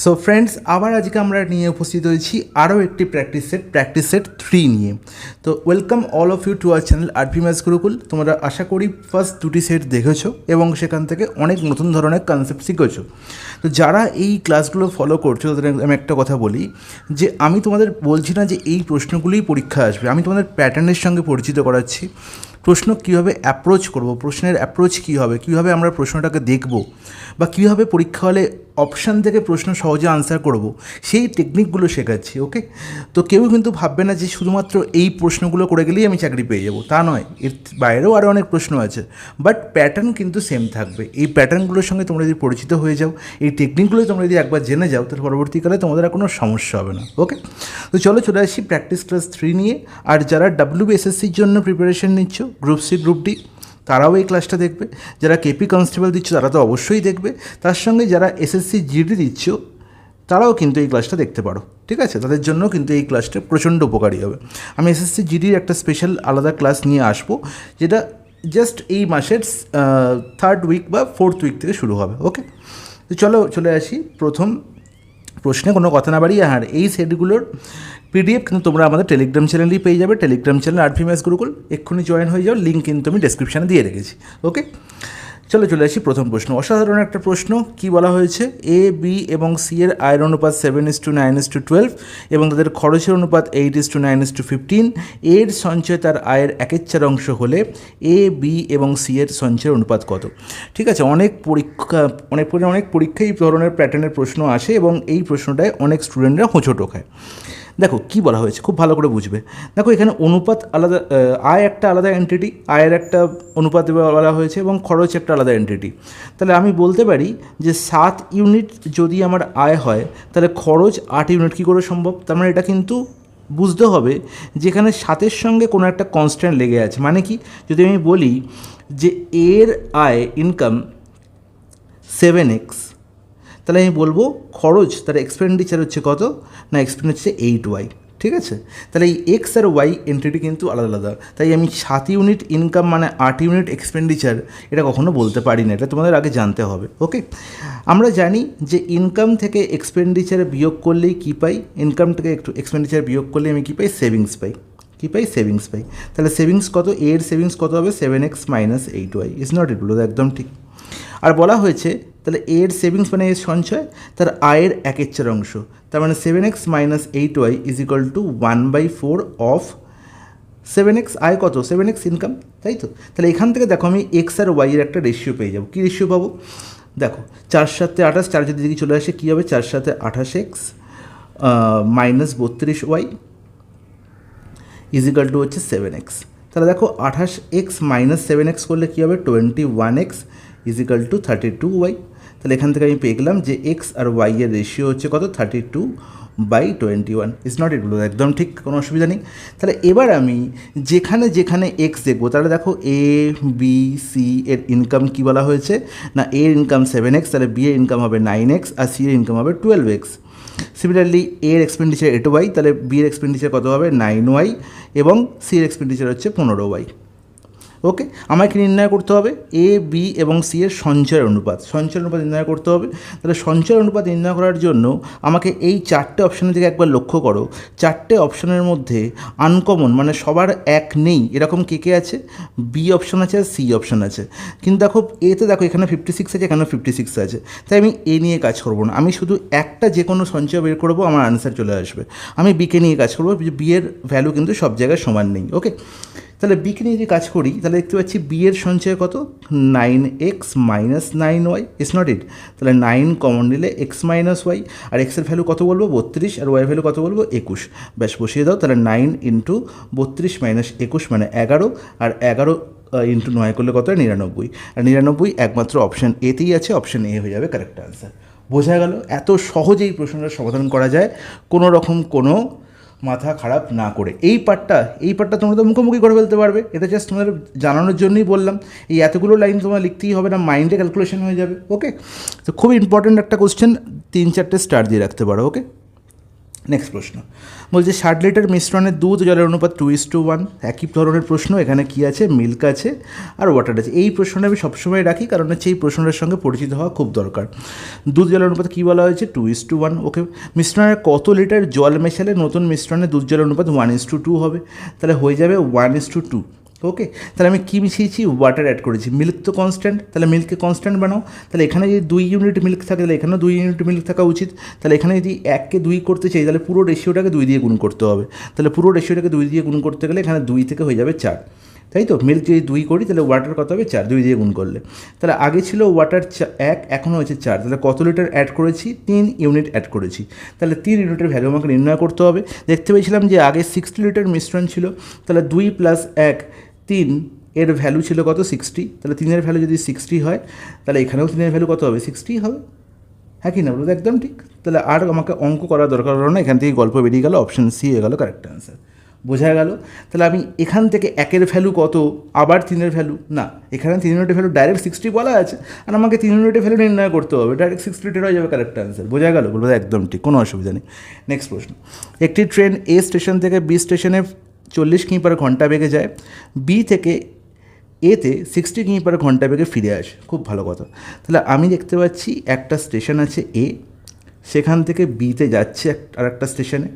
So friends, আবার আজকে আমরা নিয়ে উপস্থিত হয়েছি আরও একটি প্র্যাকটিস সেট 3 নিয়ে। তো welcome all of you to our channel RP maths Gurukul. তোমরা আশা করি ফার্স্ট দুটি সেট দেখেছো এবং সেখান থেকে অনেক নতুন ধরনের কনসেপ্ট শিখেছো। তো যারা এই ক্লাসগুলো ফলো করছো তাদের আমি একটা কথা বলি যে আমি তোমাদের বলছি না যে এই প্রশ্নগুলোই পরীক্ষা আসবে, আমি তোমাদের প্যাটার্নের সঙ্গে পরিচিত করাচ্ছি। প্রশ্ন কীভাবে অ্যাপ্রোচ করব, প্রশ্নের অ্যাপ্রোচ কী হবে, কীভাবে আমরা প্রশ্নটাকে দেখব, বা কীভাবে পরীক্ষা হলে অপশান থেকে প্রশ্ন সহজে আনসার করব, সেই টেকনিকগুলো শেখাচ্ছি। ওকে, তো কেউ কিন্তু ভাববে না যে শুধুমাত্র এই প্রশ্নগুলো করে গেলেই আমি চাকরি পেয়ে যাব, তা নয়। এর বাইরেও আরও অনেক প্রশ্ন আছে, বাট প্যাটার্ন কিন্তু সেম থাকবে। এই প্যাটার্নগুলোর সঙ্গে তোমরা যদি পরিচিত হয়ে যাও, এই টেকনিকগুলো তোমরা যদি একবার জেনে যাও, তাহলে পরবর্তীকালে তোমাদের আর কোনো সমস্যা হবে না। ওকে, তো চলে আসি প্র্যাকটিস ক্লাস 3 নিয়ে। আর যারা WBSSCর জন্য প্রিপারেশন নিচ্ছ, গ্রুপ সি গ্রুপ ডি, তারাও এই ক্লাসটা দেখবে। যারা কেপি কনস্টেবল দিচ্ছ তারা তো অবশ্যই দেখবে। তার সঙ্গে যারা SSC GD দিচ্ছ তারাও কিন্তু এই ক্লাসটা দেখতে পারো, ঠিক আছে? তাদের জন্য কিন্তু এই ক্লাসটা প্রচণ্ড উপকারী হবে। আমি SSC GDর একটা স্পেশাল আলাদা ক্লাস নিয়ে আসবো, যেটা জাস্ট এই মাসের 3rd উইক বা 4th উইক থেকে শুরু হবে। ওকে, তো চলে আসি প্রথম প্রশ্নে। কোনো কথা না বাড়িয়ে, আর এই সেটগুলোর PDF কিন্তু তোমরা আমাদের টেলিগ্রাম চ্যানেলেই পেয়ে যাবে। Telegram channel RP maths Gurukul, এক্ষুনি জয়েন হয়ে যাও, লিঙ্ক কিন্তু আমি ডেসক্রিপশানে দিয়ে রেখেছি। ওকে, চলে আসি প্রথম প্রশ্ন। অসাধারণ একটা প্রশ্ন। কি বলা হয়েছে? A, B এবং C এর আয়ের অনুপাত 7:9:12 এবং তাদের খরচের অনুপাত 8:9:15। এর সঞ্চয় তার আয়ের 1/4 অংশ হলে A, B এবং C এর সঞ্চয়ের অনুপাত কত? ঠিক আছে, অনেক পরীক্ষায় এই ধরনের প্যাটার্নের প্রশ্ন আসে এবং এই প্রশ্নটায় অনেক স্টুডেন্টরা হোঁচট খায়। দেখো কি বলা হয়েছে, খুব ভালো করে বুঝবে। দেখো এখানে অনুপাত আলাদা, আয় একটা আলাদা এন্টিটি, আয়ের একটা অনুপাত বলা হয়েছে এবং খরচ একটা আলাদা এন্টিটি। তাহলে আমি বলতে পারি যে 7 ইউনিট যদি আমার আয় হয়, তাহলে খরচ 8 ইউনিট কী করে সম্ভব? তার মানে এটা কিন্তু বুঝতে হবে যেখানে 7-এর সঙ্গে কোনো একটা কনস্ট্যান্ট লেগে আছে। মানে কি, যদি আমি বলি যে এর আয় ইনকাম 7x, তাহলে আমি বলবো খরচ তার এক্সপেন্ডিচার হচ্ছে কত না, এক্সপেন্ডিচার 8y। ঠিক আছে, তাহলে এই এক্স আর ওয়াই এন্ট্রিটি কিন্তু আলাদা আলাদা। তাই আমি 7 ইউনিট ইনকাম মানে 8 ইউনিট এক্সপেন্ডিচার এটা কখনো বলতে পারি না, এটা তোমাদের আগে জানতে হবে। ওকে, আমরা জানি যে ইনকাম থেকে এক্সপেন্ডিচার বিয়োগ করলেই কী পাই, ইনকাম থেকে একটু এক্সপেন্ডিচার বিয়োগ করলে আমি কী পাই? সেভিংস পাই। কী পাই? সেভিংস পাই। তাহলে সেভিংস কত? এর সেভিংস কত হবে? 7x - 8y। ইজ নট ইট? একদম ঠিক। আর বলা হয়েছে তাহলে এর সেভিংস মানে এর সঞ্চয় তার আয়ের 1/4 অংশ, তার মানে 7x - 8y = 1/4 অফ 7x। আয় কত? 7x ইনকাম, তাই তো? তাহলে এখান থেকে দেখো আমি এক্স আর ওয়াই এর একটা রেশিও পেয়ে যাবো। কী রেশিও পাবো? দেখো 4 × 7 = 28, 4 যদি দিকে চলে আসে কী হবে? 4 × 7 = 28x - 32y হচ্ছে 7x। তাহলে দেখো 28x - 7x করলে কী হবে? 21x = 32y। তাহলে এখান থেকে আমি পেয়ে গেলাম যে এক্স আর ওয়াই এর রেশিও হচ্ছে কত? 32/21। ইজ নট ইট? একদম ঠিক, কোনো অসুবিধা নেই। তাহলে এবার আমি যেখানে এক্স দেখবো, তাহলে দেখো A, B, C এর ইনকাম কী বলা হয়েছে না, A এর ইনকাম 7x, তাহলে B এর ইনকাম হবে 9x আর C এর ইনকাম হবে 12x। সিমিলারলি A এর এক্সপেন্ডিচার 8y, তাহলে B এর এক্সপেন্ডিচার কত হবে? 9y এবং C এর এক্সপেন্ডিচার হচ্ছে 15y। ওকে, আমাকে নির্ণয় করতে হবে A, B এবং C এর সঞ্চয়ের অনুপাত নির্ণয় করতে হবে। তাহলে সঞ্চয়ের অনুপাত নির্ণয় করার জন্য আমাকে এই 4টে অপশানের দিকে একবার লক্ষ্য করো। 4টে অপশানের মধ্যে আনকমন মানে সবার এক নেই এরকম কে আছে? B অপশান আছে আর C অপশান আছে। কিন্তু দেখো এতে দেখো এখানে 56 আছে, এখানেও 56 আছে। তাই আমি A নিয়ে কাজ করবো না, আমি শুধু একটা যে কোনো সঞ্চয় বের করবো, আমার আনসার চলে আসবে। আমি Bকে নিয়ে কাজ করবো, B এর ভ্যালু কিন্তু সব জায়গায় সমান নেই। ওকে, তাহলে বিকে নিয়ে যদি কাজ করি তাহলে দেখতে পাচ্ছি বি এর সঞ্চয় কত? 9x - 9y। ইজ নট ইট? তাহলে 9 কমন নিলে x - y, আর এক্সের ভ্যালু কত বলবো? 32, আর ওয়াই ভ্যালু কত বলবো? 21। ব্যাস বসিয়ে দাও। তাহলে 9 × 32 - 21 মানে 11, আর 11 × 9 করলে কত হয়? 99। আর 99 একমাত্র অপশান এতেই আছে, অপশান এ হয়ে যাবে কারেক্ট আনসার। বোঝা গেল? এত সহজেই প্রশ্নটার সমাধান করা যায় কোনো রকম কোনো মাথা খারাপ না করে। এই পার্টটা তোমরা তো মুখোমুখি করে ফেলতে পারবে, এটা জাস্ট তোমাদের জানানোর জন্যই বললাম। এই এতগুলো লাইন তোমার লিখতেই হবে না, মাইন্ডে ক্যালকুলেশন হয়ে যাবে। ওকে, তো খুব ইম্পর্ট্যান্ট একটা কোশ্চেন, 3-4টে স্টার দিয়ে রাখতে পারো। ওকে, নেক্সট প্রশ্ন বলছে 60 লিটার মিশ্রণে দুধ জলের অনুপাত 2:1। একই ধরনের প্রশ্ন, এখানে কি আছে, মিল্ক আছে আর ওয়াটার আছে। এই প্রশ্নটা আমি সবসময় রাখি, কারণ হচ্ছে এই প্রশ্নটার সঙ্গে পরিচিত হওয়া খুব দরকার। দুধ জলের অনুপাত কী বলা হয়েছে, 2:1। ওকে, মিশ্রণের কত লিটার জল মেশালে নতুন মিশ্রণে দুধ জলের অনুপাত 1:2 হবে, তাহলে হয়ে যাবে 1:2। ওকে, তাহলে আমি কী মিশিয়েছি, ওয়াটার অ্যাড করেছি। মিল্ক তো কনস্ট্যান্ট, তাহলে মিল্ককে কনস্ট্যান্ট বানাও। তাহলে এখানে যদি 2 ইউনিট মিল্ক থাকে, তাহলে এখানেও 2 ইউনিট মিল্ক থাকা উচিত। তাহলে এখানে যদি 1কে 2 করতে চাই, তাহলে পুরো রেশিওটাকে 2 দিয়ে গুণ করতে হবে। তাহলে পুরো রেশিওটাকে 2 দিয়ে গুণ করতে গেলে এখানে 2 থেকে হয়ে যাবে 4, তাই তো। মিল্ক যদি 2 করি, তাহলে ওয়াটার কত হবে, 4, 2 দিয়ে গুণ করলে। তাহলে আগে ছিল ওয়াটার 1, এখন হয়েছে 4, তাহলে কত লিটার অ্যাড করেছি, 3 ইউনিট অ্যাড করেছি। তাহলে 3 ইউনিটের ভ্যালু আমাকে নির্ণয় করতে হবে। দেখতে পেয়েছিলাম যে আগে 60 লিটার মিশ্রণ ছিল, তাহলে 2 + 1 3 এর ভ্যালু ছিল কত, 60। তাহলে 3-এর ভ্যালু যদি 60 হয়, তাহলে এখানেও 3-এর ভ্যালু কত হবে, 60 হবে। হ্যাঁ কি না, বলো তো একদম ঠিক। তাহলে আর আমাকে অঙ্ক করার দরকার হলো না, এখান থেকে গল্প বেরিয়ে গেল, অপশন সি হয়ে গেল কারেক্ট অ্যান্সার। বোঝা গেল? তাহলে আমি এখান থেকে 1-এর ভ্যালু কত, আবার 3-এর ভ্যালু না, এখানে 3 ইউনিটের ভ্যালু ডাইরেক্ট 60 বলা আছে, আর আমাকে 3 ইউনিটের ভ্যালু নির্ণয় করতে হবে, ডাইরেক্ট 60 লিটার হয়ে যাবে কারেক্ট অ্যান্সার। বোঝা গেল? বলবো একদম ঠিক, কোনো অসুবিধা নেই। নেক্সট প্রশ্ন, একটি ট্রেন এ স্টেশন থেকে বি স্টেশনে 40 কিমি/ঘন্টা বেগে যায়, বি থেকে এতে 60 কিমি/ঘন্টা বেগে ফিরে আসে। খুব ভালো কথা। তাহলে আমি দেখতে পাচ্ছি একটা স্টেশন আছে এ, সেখান থেকে বিতে যাচ্ছে আর একটা স্টেশনে,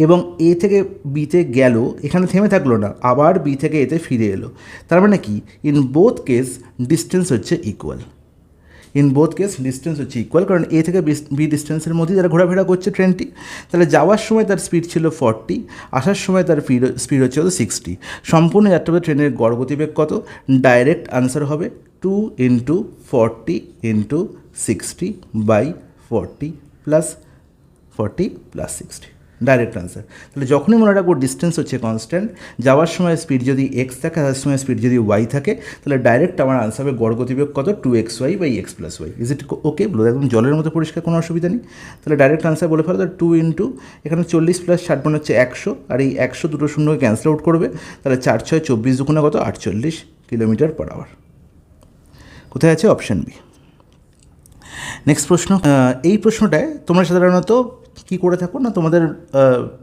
এবং এ থেকে বিতে গেল, এখানে থেমে থাকলো না, আবার বি থেকে এতে ফিরে এলো। তার মানে কি, ইন বোথ কেস ডিস্টেন্স হচ্ছে equal. In both case distance হচ্ছে ইকুয়াল, কারণ এ থেকে বি ডিস্টেন্সের মধ্যেই তারা ঘোরাফেরা করছে ট্রেনটি। তাহলে যাওয়ার সময় তার স্পিড ছিল 40, আসার সময় তার স্পিড হচ্ছে 60। সম্পূর্ণ যাত্রাপথে ট্রেনের গড় গতিবেগ কত, ডাইরেক্ট আনসার হবে 2 × 40 × 60/40 + 60, ডাইরেক্ট আনসার। তাহলে যখনই মনে রাখবো ডিস্টেন্স হচ্ছে কনস্ট্যান্ট, যাওয়ার সময় স্পিড যদি এক্স থাকে, আসার সময় স্পিড যদি ওয়াই থাকে, তাহলে ডাইরেক্ট আমার আনসার হবে গড় গতিবেগ কত, 2xy/x + y। ইজ ইট ওকে? বলো একদম জলের মতো পরিষ্কার, কোনো অসুবিধা নেই। তাহলে ডাইরেক্ট আনসার বলে ফেলো, 2 × এখানে 40 + 60 মানে হচ্ছে 100, আর এই 100 দুটো শূন্যকে ক্যান্সেল আউট করবে, তাহলে 4 × 6 = 24, দুগুণে কত, 48 কিমি/আওয়ার। কোথায় আছে, অপশান বি। নেক্সট প্রশ্ন, এই প্রশ্নটায় তোমরা সাধারণত কী করে থাকো না, তোমাদের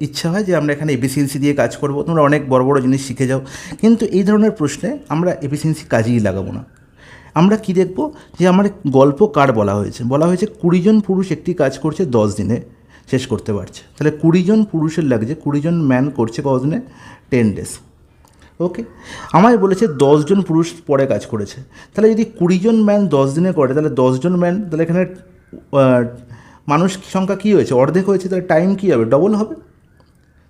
ইচ্ছা হয় যে আমরা এখানে এফিসিয়েন্সি দিয়ে কাজ করব, তোমরা অনেক বড় বড় জিনিস শিখে যাও, কিন্তু এই ধরনের প্রশ্নে আমরা এফিসিয়েন্সি কাজেই লাগাবো না। আমরা কি দেখব, যে আমার গল্প কার বলা হয়েছে, 20 জন পুরুষ একটি কাজ করছে 10 দিনে শেষ করতে পারছে। তাহলে 20 জন পুরুষের লাগছে, 20 জন ম্যান করছে কত দিনে, 10 ডেজ। ওকে, আমায় বলেছে 10 জন পুরুষ পরে কাজ করেছে, তাহলে যদি 20 জন ম্যান 10 দিনে করে, তাহলে 10 জন ম্যান, তাহলে এখানে মানুষ সংখ্যা কী হয়েছে, অর্ধেক হয়েছে, তাহলে টাইম কী হবে, ডবল হবে,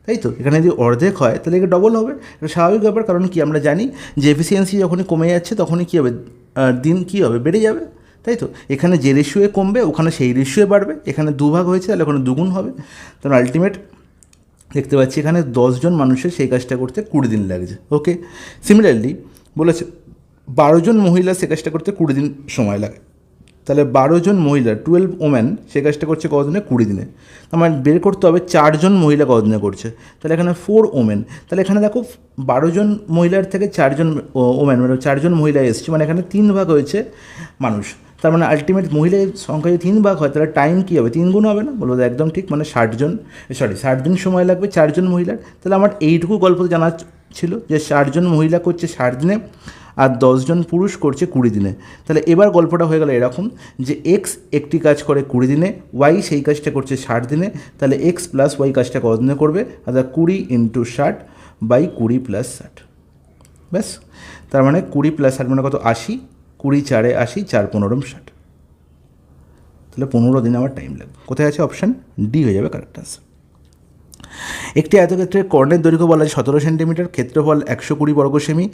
তাই তো। এখানে যদি অর্ধেক হয়, তাহলে এটা ডবল হবে, এটা স্বাভাবিক ব্যাপার। কারণ কি, আমরা জানি যে এফিসিয়েন্সি যখনই কমে যাচ্ছে, তখনই কী হবে, দিন কী হবে, বেড়ে যাবে, তাই তো। এখানে যে রেশিওয়ে কমবে, ওখানে সেই রেশিওয়ে বাড়বে। এখানে 2 ভাগ হয়েছে, তাহলে ওখানে 2 গুণ হবে। তাহলে আলটিমেট দেখতে পাচ্ছি এখানে 10 জন মানুষের সেই কাজটা করতে 20 দিন লাগছে। ওকে, সিমিলারলি বলেছে 12 জন মহিলা সে কাজটা করতে 20 দিন সময় লাগে। তাহলে 12 জন মহিলা, 12 ওম্যান সে কাজটা করছে কতদিনে, 20 দিনে। আমার বের করতে হবে 4 জন মহিলা কতদিনে করছে, তাহলে এখানে 4 ওমেন। তাহলে এখানে দেখো 12 জন মহিলার থেকে 4 জন ওমেন, মানে 4 জন মহিলা এসছে, মানে এখানে 3 ভাগ হয়েছে মানুষ। তার মানে আলটিমেট মহিলার সংখ্যা যদি 3 ভাগ হয়, তাহলে টাইম কী হবে, 3 গুণ হবে না, বলবো একদম ঠিক। মানে 60 দিন সময় লাগবে 4 জন মহিলার। তাহলে আমার এইটুকু গল্প জানা ছিল যে 4 জন মহিলা করছে 60 দিনে, আর 10 জন পুরুষ করছে 20 দিনে। তাহলে এবার গল্পটা হয়ে গেল এরকম যে এক্স একটি কাজ করে 20 দিনে, ওয়াই সেই কাজটা করছে 60 দিনে, তাহলে এক্স প্লাস ওয়াই কাজটা কত দিনে করবে, অর্থাৎ 20 × 60/20 + 60। ব্যাস, তার মানে 20 + 60 মানে কত, 80, 20 × 4 = 80, 4 × 15 = 60। তাহলে 15 দিন আমার টাইম লাগবে। কোথায় আছে, অপশান ডি হয়ে যাবে কারেক্ট আনসার। একটি আয়তক্ষেত্রের কর্ণের দৈর্ঘ্য বলা হয় 17 সেন্টিমিটার, ক্ষেত্রফল 120 বর্গ সেমি,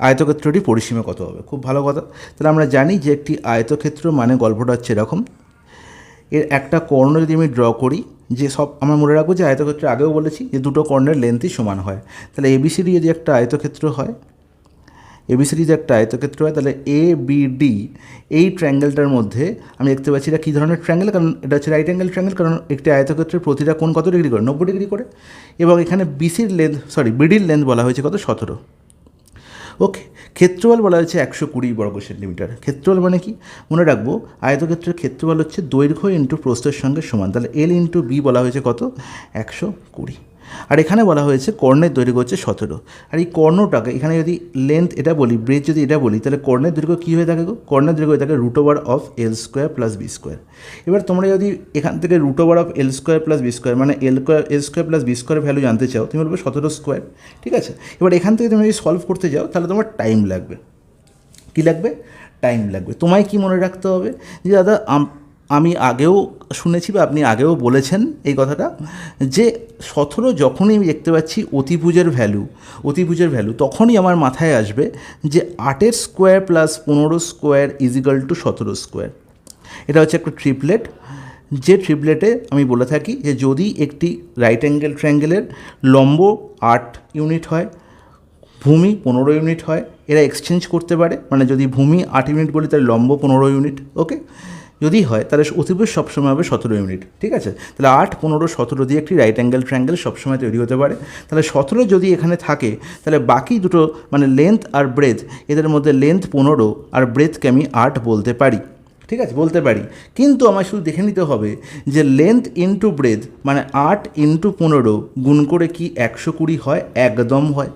আয়তক্ষেত্রটি পরিসীমা কত হবে। খুব ভালো কথা। তাহলে আমরা জানি যে একটি আয়তক্ষেত্র মানে গল্পটা হচ্ছে এরকম, এর একটা কর্ণ যদি আমি ড্র করি, যে সব আমরা মনে রাখবো যে আয়তক্ষেত্রে আগেও বলেছি যে দুটো কর্ণের লেন্থই সমান হয়। তাহলে এবিসিডি যদি একটা আয়তক্ষেত্র হয়, এবিসিডি যদি একটা আয়তক্ষেত্র হয়, তাহলে এ বি ডি এই ট্রায়াঙ্গেলটার মধ্যে আমি দেখতে পাচ্ছি এটা কী ধরনের ট্রায়াঙ্গেল, কারণ এটা হচ্ছে রাইট অ্যাঙ্গেল ট্রায়াঙ্গেল, কারণ একটি আয়তক্ষেত্রের প্রতিটা কোণ কত ডিগ্রি করে, 90 ডিগ্রি করে। এবং এখানে বিডির লেন্থ বলা হয়েছে কত, 17। ওকে, ক্ষেত্রফল বলা হয়েছে 120 বর্গ সেন্টিমিটার। ক্ষেত্রফল মানে কি মনে রাখবো, আয়তক্ষেত্রের ক্ষেত্রফল হচ্ছে দৈর্ঘ্য ইন্টু প্রস্থের সঙ্গে সমান, তাহলে এল ইন্টু বি বলা হয়েছে কত 120। আর এখানে বলা হয়েছে কর্ণের দৈর্ঘ্য হচ্ছে 17। আর এই কর্ণটাকে এখানে যদি লেন্থ এটা বলি, ব্রেথ যদি এটা বলি, তাহলে কর্ণের দৈর্ঘ্য কী হয়ে থাকে গো, কর্ণের দৈর্ঘ্য হয়ে থাকে √অফ L² প্লাস B²। এবার তোমরা যদি এখান থেকে √অফ L² প্লাস B² মানে L² প্লাস B² ভ্যালু জানতে চাও, তুমি বলবে 17², ঠিক আছে। এবার এখান থেকে তুমি যদি সলভ করতে যাও তাহলে তোমার টাইম লাগবে। কী লাগবে? টাইম লাগবে। তোমায় কি মনে রাখতে হবে যে দাদা আমি আগেও শুনেছি বা আপনি আগেও বলেছেন এই কথাটা, যে 17 যখনই আমি দেখতে পাচ্ছি অতিভুজের ভ্যালু তখনই আমার মাথায় আসবে যে 8 square plus 15 square equal to 17²। এটা হচ্ছে একটা ট্রিপলেট, যে ট্রিপলেটে আমি বলে থাকি যে যদি একটি রাইট অ্যাঙ্গেল ট্রায়াঙ্গেলের লম্ব 8 ইউনিট হয়, ভূমি 15 ইউনিট হয়, এরা এক্সচেঞ্জ করতে পারে, মানে যদি ভূমি 8 ইউনিট বলি তাহলে লম্ব 15 ইউনিট, ওকে। যদি হয় তাহলে অতিভুজ সবসময় হবে 17 ইউনিট, ঠিক আছে। তাহলে 8, 15, 17 দিয়ে একটি রাইট অ্যাঙ্গেল ট্রায়াঙ্গেল সবসময় তৈরি হতে পারে। তাহলে 17 যদি এখানে থাকে তাহলে বাকি দুটো মানে লেন্থ আর ব্রেথ, এদের মধ্যে লেন্থ 15 আর ব্রেথকে আমি 8 বলতে পারি, ঠিক আছে, বলতে পারি। কিন্তু আমার শুধু দেখে নিতে হবে যে লেন্থ ইন্টু ব্রেথ মানে 8 ইন্টু 15 গুণ করে কি 120 হয়? একদম হয়।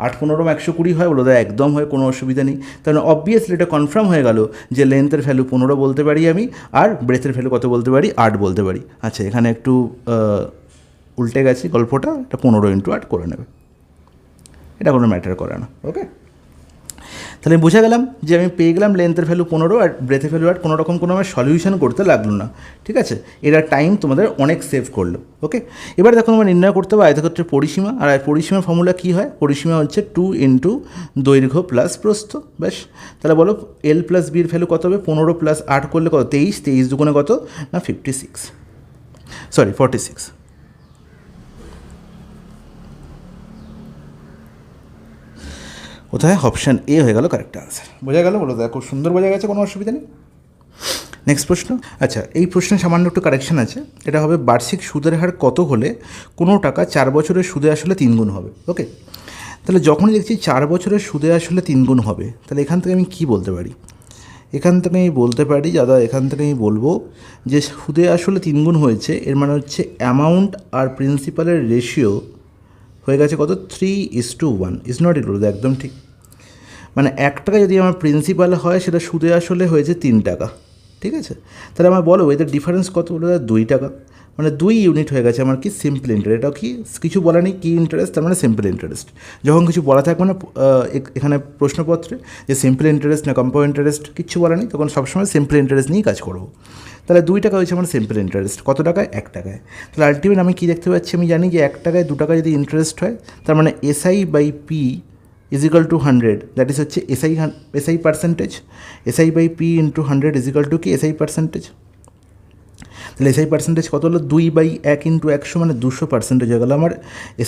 8, 15 120 হয়, বলো দাদা একদম হয়, কোনো অসুবিধা নেই। তাহলে অবভিয়াসলি এটা কনফার্ম হয়ে গেল যে লেন্থের ভ্যালু 15 বলতে পারি আমি, আর ব্রেথের ভ্যালু কত বলতে পারি? 8 বলতে পারি। আচ্ছা, এখানে একটু উল্টে গেছি গল্পটা, এটা 15 ইন্টু 8 করে নেবে, এটা কোনো ম্যাটার করে না, ওকে। তাহলে বোঝা গেলাম যে আমি পেয়ে গেলাম লেন্থের ভ্যালু 15 আর ব্রেথের ভ্যালু 8, কোনো রকম কোনো আমার সলিউশন করতে লাগলো না, ঠিক আছে। এরা টাইম তোমাদের অনেক সেভ করলো, ওকে। এবার দেখো আমরা নির্ণয় করতে হবে আয়তক্ষেত্রের পরিসীমা, আর পরিসীমার ফর্মুলা কী হয়? পরিসীমা হচ্ছে 2 ইন্টু দৈর্ঘ্য প্লাস প্রস্থ, ব্যাস। তাহলে বলো এল প্লাস বির ভ্যালু কত হবে? 15 প্লাস 8 করলে কত? 23, 23 দুগুণে কত না 46। কোথায়? অপশান এ হয়ে গেল কারেক্ট আনসার। বোঝা গেল? বলো দাদা খুব সুন্দর বোঝা গেছে, কোনো অসুবিধা নেই। নেক্সট প্রশ্ন। আচ্ছা, এই প্রশ্নে সামান্য একটু কারেকশান আছে। এটা হবে বার্ষিক সুদের হার কত হলে কোনো টাকা 4 বছরের সুদে আসলে 3 গুণ হবে, ওকে। তাহলে যখনই দেখছি 4 বছরের সুদে আসলে 3 গুণ হবে, তাহলে এখান থেকে আমি কী বলতে পারি? এখান থেকে আমি বলতে পারি দাদা, এখান থেকে আমি বলবো যে সুদে আসলে 3 গুণ হয়েছে, এর মানে হচ্ছে অ্যামাউন্ট আর প্রিন্সিপালের রেশিও হয়ে গেছে কত? 3:1। ইজ নট ইকুয়াল টু, একদম ঠিক। মানে 1 টাকা যদি আমার প্রিন্সিপাল হয় সেটা সুদে আসলে হয়েছে 3 টাকা, ঠিক আছে। তাহলে আমার বলো এদের ডিফারেন্স কত? বলে 2 টাকা, মানে 2 ইউনিট হয়ে গেছে আমার কি সিম্পল ইন্টারেস্ট। এটাও কি কিছু বলা নেই কি ইন্টারেস্ট, তার মানে সিম্পল ইন্টারেস্ট। যখন কিছু বলা থাকবে না এখানে প্রশ্নপত্রে যে সিম্পল ইন্টারেস্ট না কম্পাউন্ড ইন্টারেস্ট কিচ্ছু বলা নেই, তখন সবসময় সিম্পল ইন্টারেস্ট নিয়েই কাজ করবো। তাহলে 2 টাকা হয়েছে আমার সিম্পল ইন্টারেস্ট। কত টাকায়? 1 টাকায়। তাহলে আলটিমেট আমি কী দেখতে পাচ্ছি? আমি জানি যে 1 টাকায় 2 টাকা যদি ইন্টারেস্ট হয়, তার মানে SI/P equal to 100, that is হচ্ছে SI percentage. SI/P into 100 equal to কি? SI percentage. তাহলে SI পার্সেন্টেজ কত হলো? 2/1 ইন্টু 100 মানে 200% হয়ে গেল আমার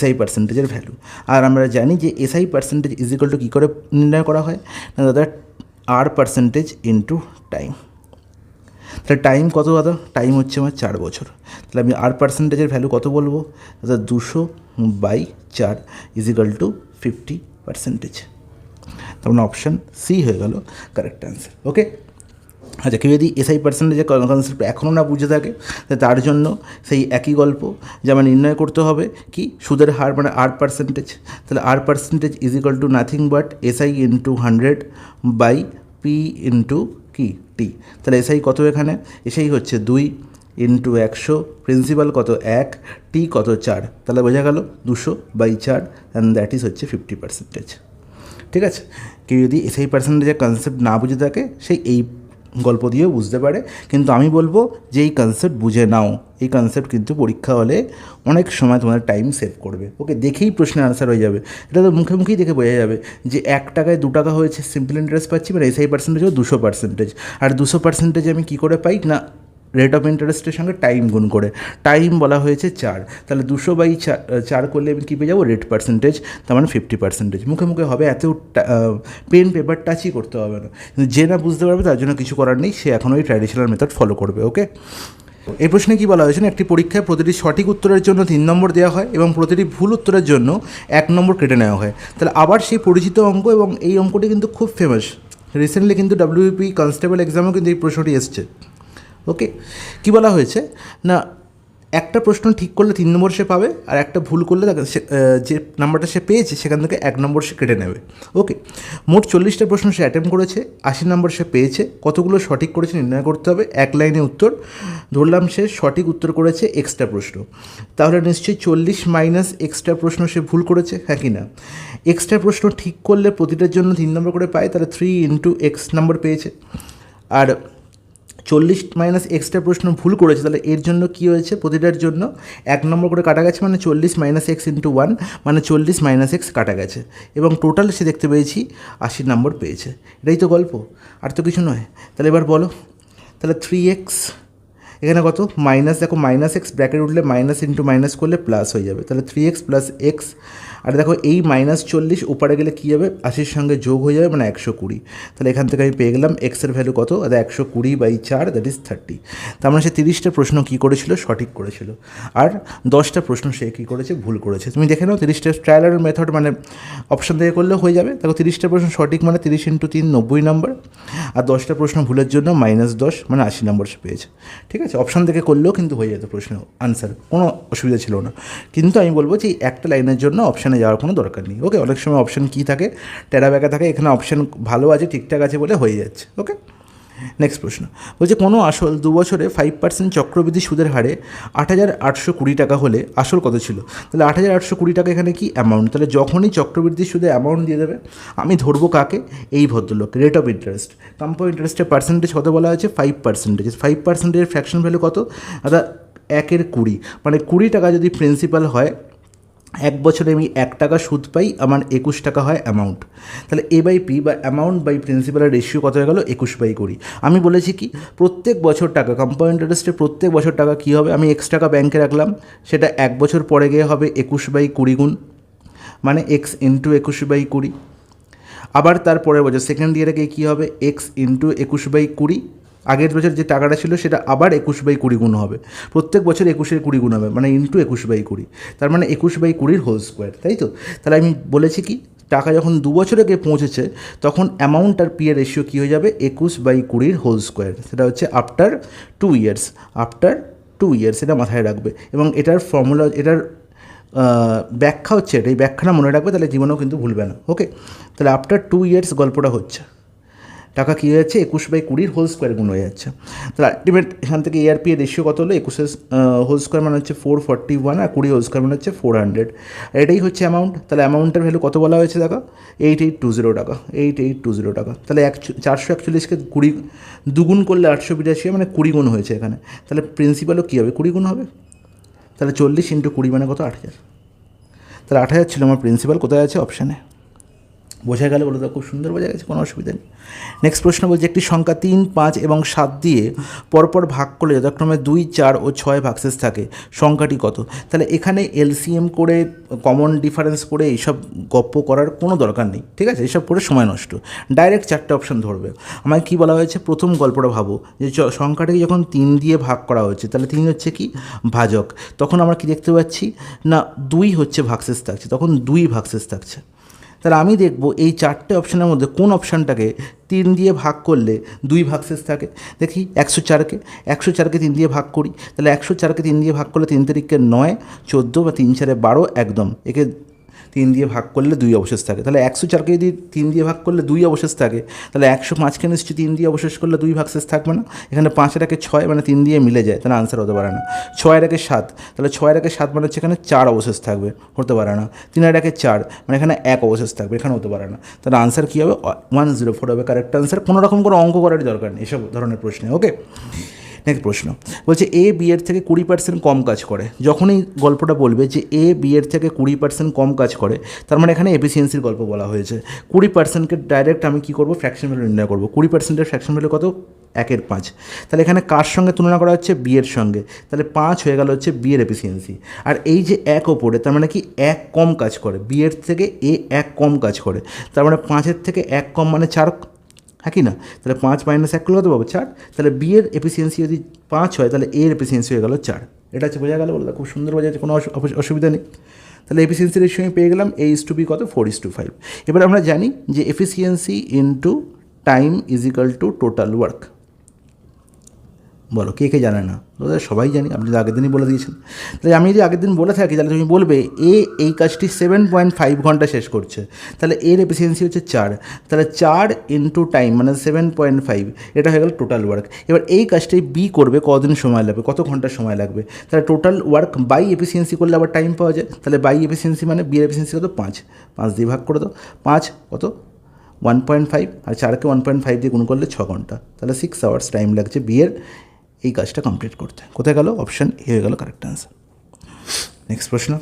SI পার্সেন্টেজের ভ্যালু। আর আমরা জানি যে SI পার্সেন্টেজ ইজিক্যাল টু কী করে নির্ণয় করা হয় না দাদা? R percentage into time. তাহলে টাইম কত দাদা? টাইম হচ্ছে আমার 4 বছর। তাহলে আমি R পার্সেন্টেজের ভ্যালু কত বলবো দাদা? 200/4 ইজিক্যাল টু 50%। তার মানে অপশান সি হয়ে গেল কারেক্ট অ্যান্সার, ওকে। আচ্ছা, কেউ যদি SI পার্সেন্টেজের কনসেপ্ট এখনও না বুঝে থাকে, তার জন্য সেই একই গল্প যে আমার নির্ণয় করতে হবে কি সুদের হার মানে R পার্সেন্টেজ। তাহলে R percentage equal to nothing but SI into 100/P into কি T। তাহলে SI কত এখানে? SI হচ্ছে 2 ইন্টু 100, প্রিন্সিপাল কত? 1, T কত? 4। তাহলে বোঝা গেল 200/4 অ্যান্ড দ্যাট ইজ হচ্ছে 50%, ঠিক আছে। কেউ যদি SI পার্সেন্টেজের কনসেপ্ট না বুঝে থাকে সেই এই গল্প দিয়েও বুঝতে পারে, কিন্তু আমি বলবো যে এই কনসেপ্ট বুঝে নাও। এই কনসেপ্ট কিন্তু পরীক্ষা হলে অনেক সময় তোমাদের টাইম সেভ করবে, ওকে। দেখেই প্রশ্নের আনসার হয়ে যাবে, এটা তো মুখে মুখেই দেখে বোঝা যাবে যে 1 টাকায় 2 টাকা হয়েছে সিম্পল ইন্টারেস্ট পাচ্ছি, মানে SI পার্সেন্টেজও 200%। আর 200% আমি কী করে পাই না রেট অফ ইন্টারেস্টের সঙ্গে টাইম গুণ করে। টাইম বলা হয়েছে 4, তাহলে 200/4 করলে আমি কী পেয়ে যাবো? রেট পার্সেন্টেজ, তার মানে 50%। মুখে মুখে হবে, এত পেন পেপার টাচই করতে হবে না। যে না বুঝতে পারবে তার জন্য কিছু করার নেই, সে এখন ওই ট্র্যাডিশনাল মেথড ফলো করবে, ওকে। এই প্রশ্নে কি বলা হয়েছে না, একটি পরীক্ষায় প্রতিটি সঠিক উত্তরের জন্য 3 নম্বর দেওয়া হয় এবং প্রতিটি ভুল উত্তরের জন্য 1 নম্বর কেটে নেওয়া হয়। তাহলে আবার সেই পরিচিত অঙ্ক, এবং এই অঙ্কটি কিন্তু খুব ফেমাস। রিসেন্টলি কিন্তু WBP কনস্টেবল এক্সামেও কিন্তু এই প্রশ্নটি এসছে। ওকে, কী বলা হয়েছে না, একটা প্রশ্ন ঠিক করলে 3 নম্বর সে পাবে, আর একটা ভুল করলে তাকে যে নাম্বারটা সে পেয়েছে সেখান থেকে 1 নম্বর সে কেটে নেবে। ওকে, মোট 40টা প্রশ্ন সে অ্যাটেম্প করেছে, 80 নম্বর সে পেয়েছে। কতগুলো সঠিক করেছে নির্ণয় করতে হবে, এক লাইনে উত্তর। ধরলাম সে সঠিক উত্তর করেছে এক্সট্রা প্রশ্ন, তাহলে নিশ্চয়ই 40 মাইনাস এক্সট্রা প্রশ্ন সে ভুল করেছে, হ্যাঁ কি না? এক্সট্রা প্রশ্ন ঠিক করলে প্রতিটার জন্য 3 নম্বর করে পায়, তাহলে 3 ইন্টু এক্স নম্বর পেয়েছে। আর 40 মাইনাস এক্সট্রা প্রশ্ন ভুল করেছে, তাহলে এর জন্য কী হয়েছে, প্রতিটার জন্য 1 নম্বর করে কাটা গেছে, মানে 40 মাইনাস এক্স ইন্টু 1 মানে 40 মাইনাস এক্স কাটা গেছে, এবং টোটাল সে দেখতে পেয়েছি 80 নম্বর পেয়েছে। এটাই তো গল্প, আর তো কিছু নয়। তাহলে এবার বলো, তাহলে 3x এখানে কত মাইনাস, দেখো মাইনাস এক্স ব্র্যাকেট উঠলে মাইনাস ইন্টু মাইনাস করলে প্লাস হয়ে যাবে, তাহলে 3x প্লাস এক্স। আর দেখো এই মাইনাস 40 ওপারে গেলে কী হবে, 80-র সঙ্গে যোগ হয়ে যাবে, মানে 120। তাহলে এখান থেকে আমি পেয়ে গেলাম এক্সের ভ্যালু কত, 120/4 দ্যাট ইজ 30। তার মানে সে 30টা প্রশ্ন কী করেছিল, সঠিক করেছিল, আর 10টা প্রশ্ন সে কী করেছে, ভুল করেছে। তুমি দেখে নাও 30টা ট্রায়াল এন্ড মেথড, মানে অপশান থেকে করলেও হয়ে যাবে। দেখো 30টা প্রশ্ন সঠিক মানে 30 ইন্টু 3 90 নম্বর, আর 10টা প্রশ্ন ভুলের জন্য -10 মানে 80 নম্বর সে পেয়েছে। ঠিক আছে, অপশান থেকে করলেও কিন্তু হয়ে যেত প্রশ্ন আনসার, কোনো অসুবিধা ছিল না। কিন্তু আমি বলবো যে একটা লাইনের জন্য অপশানে যাওয়ার কোনো দরকার নেই। ওকে, অনেক সময় অপশান কী থাকে, টেরা ব্যাকা থাকে, এখানে অপশান ভালো আছে, ঠিকঠাক আছে বলে হয়ে যাচ্ছে। ওকে, নেক্সট প্রশ্ন বলছে, কোনো আসল 2 বছরে 5% চক্রবৃদ্ধি সুদের হারে 8,820 টাকা হলে আসল কত ছিল? তাহলে 8,820 টাকা এখানে কি অ্যামাউন্ট, তাহলে যখনই চক্রবৃদ্ধি সুদে অ্যামাউন্ট দিয়ে দেবে, আমি ধরবো কাকে, এই ভদ্রলোক, রেট অফ ইন্টারেস্ট। কম্পাউন্ড ইন্টারেস্টের পার্সেন্টেজ কত বলা হয়েছে, 5%। 5%-এর ফ্র্যাকশন ভ্যালু কত, অর্থাৎ 1/20, মানে 20 টাকা যদি প্রিন্সিপাল হয়, 1 বছরে আমি 1 টাকা সুদ পাই, আমার 21 টাকা হয় অ্যামাউন্ট। তাহলে A/P বা অ্যামাউন্ট বাই প্রিন্সিপালের রেশিও কত হয়ে গেল, 21/20। আমি বলেছি কি, প্রত্যেক বছর টাকা, কম্পাউন্ড ইন্টারেস্টে প্রত্যেক বছর টাকা কী হবে, আমি X টাকা ব্যাংকে রাখলাম, সেটা 1 বছর পরে গিয়ে হবে 21/20 গুণ, মানে X ইন্টু 21/20। আবার তার পরের বছর সেকেন্ড ইয়ারে গিয়ে কী হবে, X ইন্টু 21/20। আগের বছর যে টাকাটা ছিল সেটা আবার 21/20 গুণ হবে, প্রত্যেক বছর 21/20 গুণ হবে, মানে ইন্টু 21/20, তার মানে 21/20 হোল স্কোয়ার, তাই তো? তাহলে আমি বলেছি কি, টাকা যখন 2 বছরে গিয়ে পৌঁছেছে, তখন অ্যামাউন্ট আর পি এর রেশিও কী হয়ে যাবে, 21/20 হোল স্কোয়ার। সেটা হচ্ছে আফটার 2 ইয়ার্স, আফটার 2 ইয়ার্স, এটা মাথায় রাখবে। এবং এটার ফর্মুলা, এটার ব্যাখ্যা হচ্ছে এটা, এই ব্যাখ্যাটা মনে রাখবে, তাহলে জীবনেও কিন্তু ভুলবে না। ওকে, তাহলে আফটার 2 ইয়ার্স গল্পটা হচ্ছে, টাকা কী হয়ে যাচ্ছে, 21/20 হোল স্কোয়ার গুণ হয়ে যাচ্ছে। তাহলে আলটিমেট এখান থেকে ARP এর রেশিও কত হলো, 21 হোল স্কোয়ার মানে হচ্ছে 441, আর 20 হোল স্কোয়ার মানে হচ্ছে 400। এটাই হচ্ছে অ্যামাউন্ট। তাহলে অ্যামাউন্টের ভ্যালু কত বলা হয়েছে দেখো, 8820 টাকা, 8820 টাকা। তাহলে 441কে 20 দুগুণ করলে 882, মানে 20 গুণ হয়েছে এখানে। তাহলে প্রিন্সিপালও কী হবে, 20 গুণ হবে। তাহলে 40 ইন্টু 20 মানে কত, 8000। তাহলে 8000 ছিল আমার প্রিন্সিপাল, কোথায় আছে, অপশানে। বোঝা গেল, বলে তো খুব সুন্দর বোঝা গেছে, কোনো অসুবিধা নেই। নেক্সট প্রশ্ন বলছে, একটি সংখ্যা 3, 5 এবং 7 দিয়ে পরপর ভাগ করলে যথাক্রমে 2, 4 ও 6 ভাগশেষ থাকে, সংখ্যাটি কত? তাহলে এখানে LCM করে, কমন ডিফারেন্স করে এইসব গপ্প করার কোনো দরকার নেই, ঠিক আছে? এইসব করে সময় নষ্ট, ডাইরেক্ট 4টে অপশান ধরবে। আমায় কী বলা হয়েছে, প্রথম গল্পটা ভাবো যে সংখ্যাটাকে যখন 3 দিয়ে ভাগ করা হচ্ছে, তাহলে 3 হচ্ছে কি ভাজক, তখন আমরা কি দেখতে পাচ্ছি না, 2 হচ্ছে ভাগশেষ থাকছে, তখন 2 ভাগশেষ থাকছে। তাহলে আমি দেখব এই 4টে অপশানের মধ্যে কোন অপশানটাকে 3 দিয়ে ভাগ করলে 2 ভাগশেষ থাকে। দেখি 104কে 3 দিয়ে ভাগ করি, তাহলে 104কে 3 দিয়ে ভাগ করলে 3 তারিখে 9, 14 বা 3 4 12, একদম। একে 3 দিয়ে ভাগ করলে 2 অবশেষ থাকে। তাহলে 104কে যদি 3 দিয়ে ভাগ করলে 2 অবশেষ থাকে, তাহলে 105কে নিশ্চয়ই 3 দিয়ে অবশেষ করলে 2 ভাগশেষ থাকবে না। এখানে 5-এর একে 6, মানে 3 দিয়ে মিলে যায়, তাহলে আনসার হতে পারে না। 6-এর একে 7, তাহলে 6-এর একে 7 মানে হচ্ছে এখানে 4 অবশেষ থাকবে, হতে পারে না। 3-এর একে 4, মানে এখানে 1 অবশেষ থাকবে, এখানে হতে পারে না। তাহলে আনসার কী হবে, 104 হবে কারেক্ট আনসার। কোনো রকম করে অঙ্ক করারই দরকার নেই এসব ধরনের প্রশ্নে। ওকে, নেক্সট প্রশ্ন বলছে, A/B এর থেকে 20% কম কাজ করে। যখনই গল্পটা বলবে যে A/B এর থেকে 20% কম কাজ করে, তার মানে এখানে এফিসিয়েন্সির গল্প বলা হয়েছে। 20%কে ডাইরেক্ট আমি কী করবো, ফ্র্যাকশন ভ্যালু নির্ণয় করবো। 20%-এর ফ্র্যাকশন ভ্যালু কত, 1/5। তাহলে এখানে কার সঙ্গে তুলনা করা হচ্ছে, B এর সঙ্গে, তাহলে 5 হয়ে গেল হচ্ছে B এর এফিসিয়েন্সি। আর এই যে 1 ওপরে, তার মানে কি 1 কম কাজ করে, B এর থেকে A 1 কম কাজ করে, তার মানে 5-এর থেকে 1 কম মানে 4, হ্যাঁ কি না? তাহলে 5 মাইনাস 1 করলে কত পাবো? 4। তাহলে বি এর এফিসিয়েন্সি যদি 5 হয় তাহলে এর এফিসিয়েন্সি হয়ে গেল 4। এটা হচ্ছে বোঝা গেল, বলতে খুব সুন্দর বোঝা যাচ্ছে, কোনো অসুবিধা নেই। তাহলে এফিসিয়েন্সি রেশিও আমি পেয়ে গেলাম A/B কত? 4:5। এবার আমরা জানি যে efficiency into time is equal to total work. বলো কে কে জানে না? সবাই জানি, আপনি আগের দিনই বলে দিয়েছেন। তাহলে আমি যদি আগের দিন বলে থাকি তাহলে তুমি বলবে এই কাজটি 7.5 ঘন্টা শেষ করছে, তাহলে এর এফিসিয়েন্সি হচ্ছে 4, তাহলে 4 ইন্টু টাইম মানে 7.5, এটা হয়ে গেল টোটাল ওয়ার্ক। এবার এই কাজটি বি করবে কদিন সময় লাগবে, কত ঘন্টা সময় লাগবে? তাহলে টোটাল ওয়ার্ক বাই এফিসিয়েন্সি করলে আবার টাইম পাওয়া যায়। তাহলে বাই এফিসিয়েন্সি মানে বি এর এফিসিয়েন্সি কত? 5 দিয়ে ভাগ করে দাও। 5 কত? 1.5, আর 4কে 1.5 দিয়ে গুণ করলে 6 ঘন্টা, তাহলে 6 আওয়ার্স টাইম লাগছে বিয়ের এই কাজটা কমপ্লিট করতে। কোথায় গেল? অপশান এ হয়ে গেল কারেক্ট অ্যান্সার। নেক্সট প্রশ্ন,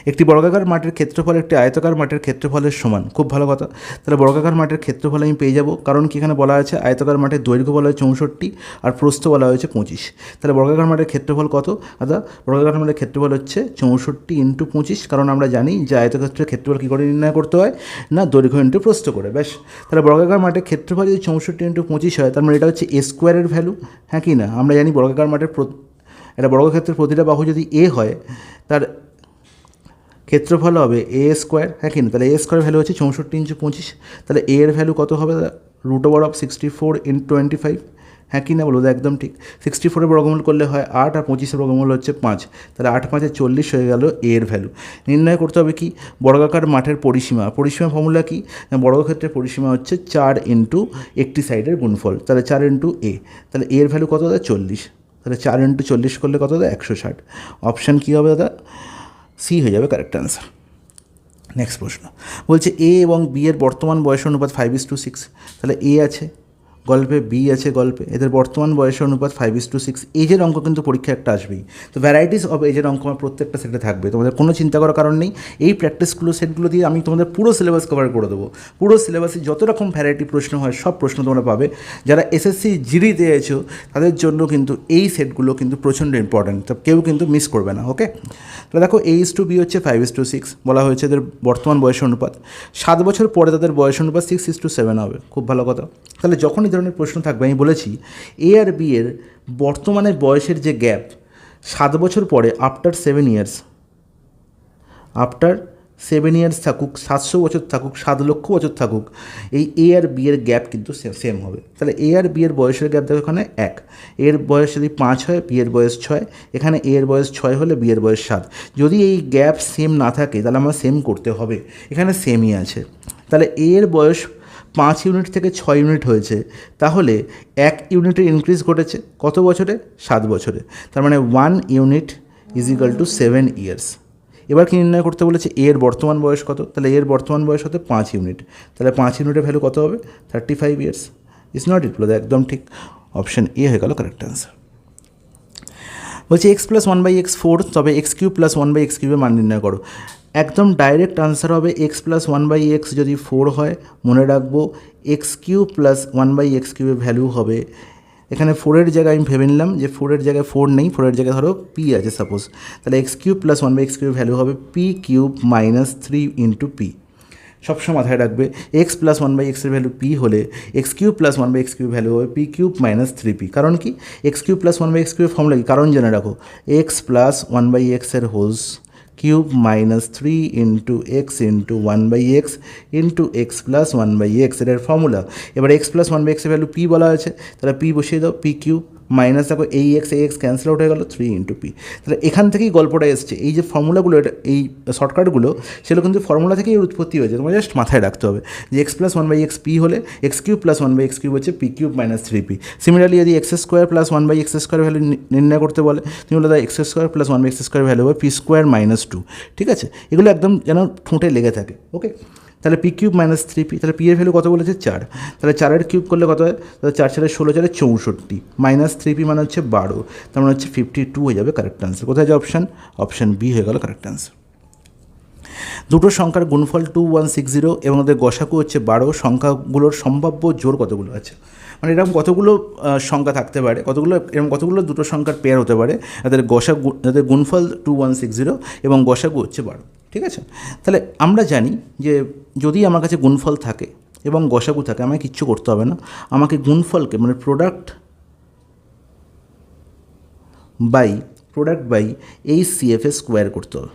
একটি বর্গাকার মাঠের ক্ষেত্রফল একটি আয়তাকার মাঠের ক্ষেত্রফলের সমান। খুব ভালো কথা। তাহলে বর্গাকার মাঠের ক্ষেত্রফল আমি পেয়ে যাব, কারণ কি এখানে বলা আছে আয়তাকার মাঠের দৈর্ঘ্য বলা হয়েছে 64 আর প্রস্থ বলা হয়েছে 25। তাহলে বর্গাকার মাঠের ক্ষেত্রফল কত? দাদা বর্গাকার মাঠের ক্ষেত্রফল হচ্ছে 64 ইন্টু 25, কারণ আমরা জানি যে আয়তক্ষেত্রের ক্ষেত্রফল কী করে নির্ণয় করতে হয় না, দৈর্ঘ্য ইন্টু প্রস্থ করে। ব্যাস। তাহলে বর্গাকার মাঠের ক্ষেত্রফল যদি 64 ইন্টু 25 হয়, তার মানে এটা হচ্ছে A² ভ্যালু। হ্যাঁ কি না? আমরা জানি বর্গাকার মাঠের এটা বর্গক্ষেত্রের প্রতিটা বাহু যদি A হয় তার ক্ষেত্রফল হবে A²। হ্যাঁ কি না? তাহলে A² ভ্যালু হচ্ছে 64 ইন্টু 25। তাহলে A এর ভ্যালু কত হবে? √64 ইন্টু 25। হ্যাঁ কি না? বলবো একদম ঠিক। 64-এর বর্গমূল করলে হয় 8, আর 25-এর বর্গমূল হচ্ছে 5। তাহলে 8 5 40 হয়ে গেল A এর ভ্যালু। নির্ণয় করতে হবে কি? বর্গাকার মাঠের পরিসীমা। পরিসীমা ফর্মুলা কি? বর্গক্ষেত্রের পরিসীমা হচ্ছে 4 ইন্টু একটি সাইডের গুণফল, তাহলে 4 ইন্টু A। তাহলে A এর ভ্যালু কত দাদা? 40। তাহলে 4 ইন্টু 40 করলে কত দাদা? 160। অপশান কী হবে দাদা? সি হয়ে যাবে কারেক্ট অ্যান্সার। নেক্সট প্রশ্ন বলছে এ এবং বি এর বর্তমান বয়সের অনুপাত 5:6। তাহলে এ আছে গল্পে, বি আছে গল্পে, এদের বর্তমান বয়সের অনুপাত 5:6। এজের অঙ্ক কিন্তু পরীক্ষা একটা আসবেই। তো ভ্যারাইটিস অফ এজের অঙ্ক আমার প্রত্যেকটা সেটে থাকবে, তোমাদের কোনো চিন্তা করার কারণ নেই। এই প্র্যাকটিসগুলো সেটগুলো দিয়ে আমি তোমাদের পুরো সিলেবাস কভার করে দেবো। পুরো সিলেবাসে যত রকম ভ্যারাইটি প্রশ্ন হয় সব প্রশ্ন তোমরা পাবে। যারা এসএসসি জিডি দিয়েছো তাদের জন্য কিন্তু এই সেটগুলো কিন্তু প্রচণ্ড ইম্পর্ট্যান্ট, তো কেউ কিন্তু মিস করবে না। ওকে, তাহলে দেখো A/B হচ্ছে 5:6, বলা হয়েছে এদের বর্তমান বয়সের অনুপাত। 7 বছর পরে তাদের বয়স অনুপাত 6:7 হবে। খুব ভালো কথা। তাহলে যখন এই ধরনের প্রশ্ন থাকবে, আমি বলেছি এ আর বি এর বর্তমানে বয়সের যে গ্যাপ 7 বছর পরে আফটার 7 ইয়ার্স, আফটার 7 ইয়ার্স থাকুক, 700 বছর থাকুক, 7 লক্ষ বছর থাকুক, এই এ আর বি এর গ্যাপ কিন্তু সেম হবে। তাহলে এ আর বি এর বয়সের গ্যাপ দেখো এখানে 1, এর বয়স যদি 5 হয়, বি এর বয়স 6, এখানে এ এর বয়স 6 হলে বি এর বয়স 7। যদি এই গ্যাপ সেম না থাকে তাহলে আমার সেম করতে হবে, এখানে সেমই আছে। তাহলে এ এর বয়স 5 ইউনিট থেকে 6 ইউনিট হয়েছে, তাহলে 1 ইউনিটের ইনক্রিজ ঘটেছে কত বছরে? 7 বছরে। তার মানে 1 unit is equal to 7 years. এবার কি নির্ণয় করতে বলেছে? এর বর্তমান বয়স কত? তাহলে এর বর্তমান বয়স হতে 5 ইউনিট, তাহলে 5 ইউনিটের ভ্যালু কত হবে? 35 ইয়ার্স। ইজ নট ইট? বলে একদম ঠিক। অপশান এ হয়ে গেল কারেক্ট অ্যান্সার। বলছে x + 1/x 4, তবে x³ + 1/x³ এর মান নির্ণয় করো। একদম ডাইরেক্ট আনসার হবে x + 1/x যদি 4 হয়, মনে রাখবো x³ + 1/x³ এর ভ্যালু হবে, এখানে 4-এর জায়গায় আমি ভেবে নিলাম যে 4-এর জায়গায় 4 নেই, 4-এর জায়গায় ধরো p আছে সাপোজ, তাহলে x³ + 1/x³ এর ভ্যালু হবে p³ - 3 × p। সবসময় মাথায় রাখবে x + 1/x এর ভ্যালু p হলে x³ + 1/x³ এর ভ্যালু হবে p³ - 3p। কারণ কি? x³ + 1/x³ এর ফর্মুলা কি? কারণ জেনে রাখো, x + 1/x এর whole cube -3 × x × 1/x × x + 1/x এর ফর্মুলা। এবার x + 1/x এর ভ্যালু p বলা আছে, তাহলে p বসিয়ে দাও, p³ মাইনাস দেখো এই এক্স ক্যান্সেল আউট হয়ে গেল 3 × p। তাহলে এখান থেকেই গল্পটা এসছে। এই যে ফর্মুলাগুলো, এটা এই শর্টকাটগুলো, সেগুলো কিন্তু ফর্মুলা থেকেই উৎপত্তি হয়েছে। তোমার জাস্ট মাথায় রাখতে হবে যে x + 1/x p হলে x³ + 1/x³ হচ্ছে p³ - 3p। সিমিলারলি যদি x² + 1/x² ভ্যালু নির্ণয় করতে বলে, তুমি বলে দাও x² + 1/x² ভ্যালু হবে p² - 2। ঠিক আছে, এগুলো একদম যেন ঠোঁটে লেগে থাকে। ওকে, তাহলে p³ - 3p, তাহলে p এর ভ্যালু কত বলেছে? 4। তাহলে 4-এর কিউব করলে কত হয়? তাহলে 4 4 16 4 64 -3p মানে হচ্ছে 12, তার মানে হচ্ছে 52 হয়ে যাবে কারেক্ট আনসার। কোথায় যে অপশান? অপশান বি হয়ে গেল কারেক্ট আনসার। দুটো সংখ্যার গুণফল 2160 এবং ওদের গসাগু হচ্ছে 12, সংখ্যাগুলোর সম্ভাব্য জোড় কতগুলো আছে? মানে এরকম কতগুলো সংখ্যা থাকতে পারে, এরকম কতগুলো দুটো সংখ্যার পেয়ার হতে পারে, তাদের গুণফল 2160 এবং গসাগু হচ্ছে 12। ঠিক আছে? তাহলে আমরা জানি যে যদি আমার কাছে গুণফল থাকে এবং গসাগু থাকে, আমাকে কিচ্ছু করতে হবে না, আমাকে গুণফলকে মানে প্রোডাক্ট বাই এই সিএফ এর স্কোয়ার করতে হবে,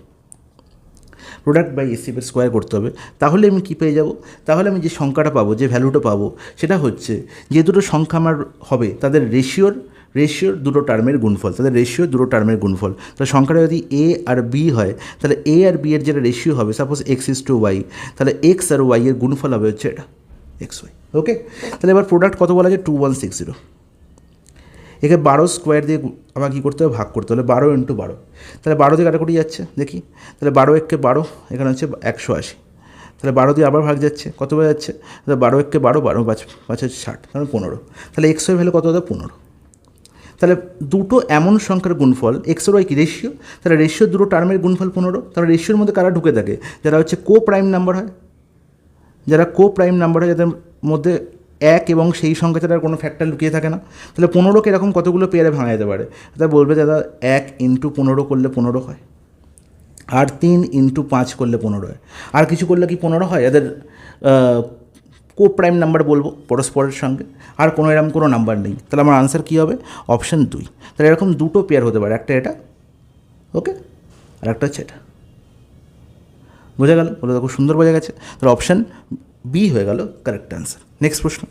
প্রোডাক্ট বাই এসিএফ এর স্কোয়ার করতে হবে। তাহলে আমি কী পেয়ে যাব? তাহলে আমি যে সংখ্যাটা পাবো, যে ভ্যালুটা পাবো, সেটা হচ্ছে যে দুটো সংখ্যা আমার হবে তাদের রেশিওর দুটো টার্মের গুণফল, তাহলে সংখ্যাটা যদি এ আর বি হয়, তাহলে এ আর বি এর যেটা রেশিও হবে, সাপোজ x:y, তাহলে এক্স আর ওয়াই এর গুণফল হবে হচ্ছে এটা xy। ওকে, তাহলে এবার প্রোডাক্ট কত বলা যায়? 2160। একে 12 স্কোয়ার দিয়ে আমার কী করতে হবে? ভাগ করতে হবে। 12 × 12, তাহলে 12 দিয়ে কাটাকুটি যাচ্ছে দেখি, তাহলে 12 একে 12, এখানে হচ্ছে 180, তাহলে 12 দিয়ে আবার ভাগ যাচ্ছে, কত হয়ে যাচ্ছে? তাহলে 12 একে 12, 12 5 5 60, তাহলে 15, তাহলে এক্স ওয়াই ভ্যালু কত হবে? 15। তাহলে দুটো এমন সংখ্যার গুণফল, এক্স আর ওয়াই কি রেশিও, তাহলে রেশিওর দুটো টার্মের গুণফল 15। তাহলে রেশিওর মধ্যে কারা ঢুকে থাকে? যারা হচ্ছে কো প্রাইম নাম্বার হয়, যাদের মধ্যে এক এবং সেই সংখ্যা ছাড়া কোনো ফ্যাক্টর লুকিয়ে থাকে না। তাহলে 15কে এরকম কতগুলো পেয়ারে ভাঙা যেতে পারে? তাহলে বলবে দাদা 1 × 15 করলে 15 হয়, আর 3 × 5 করলে 15 হয়, আর কিছু করলে কি 15 হয়? এদের কো প্রাইম নাম্বার বলবো পরস্পরের সঙ্গে, আর কোনো এরকম কোনো নাম্বার নেই। তাহলে আমার আনসার কী হবে? অপশান 2। তাহলে এরকম দুটো পেয়ার হতে পারে, একটা এটা, ওকে, আর একটা হচ্ছে এটা। বোঝা গেল? বলে খুব সুন্দর বোঝা গেছে। তাহলে অপশান বি হয়ে গেল কারেক্ট অ্যান্সার। নেক্সট প্রশ্ন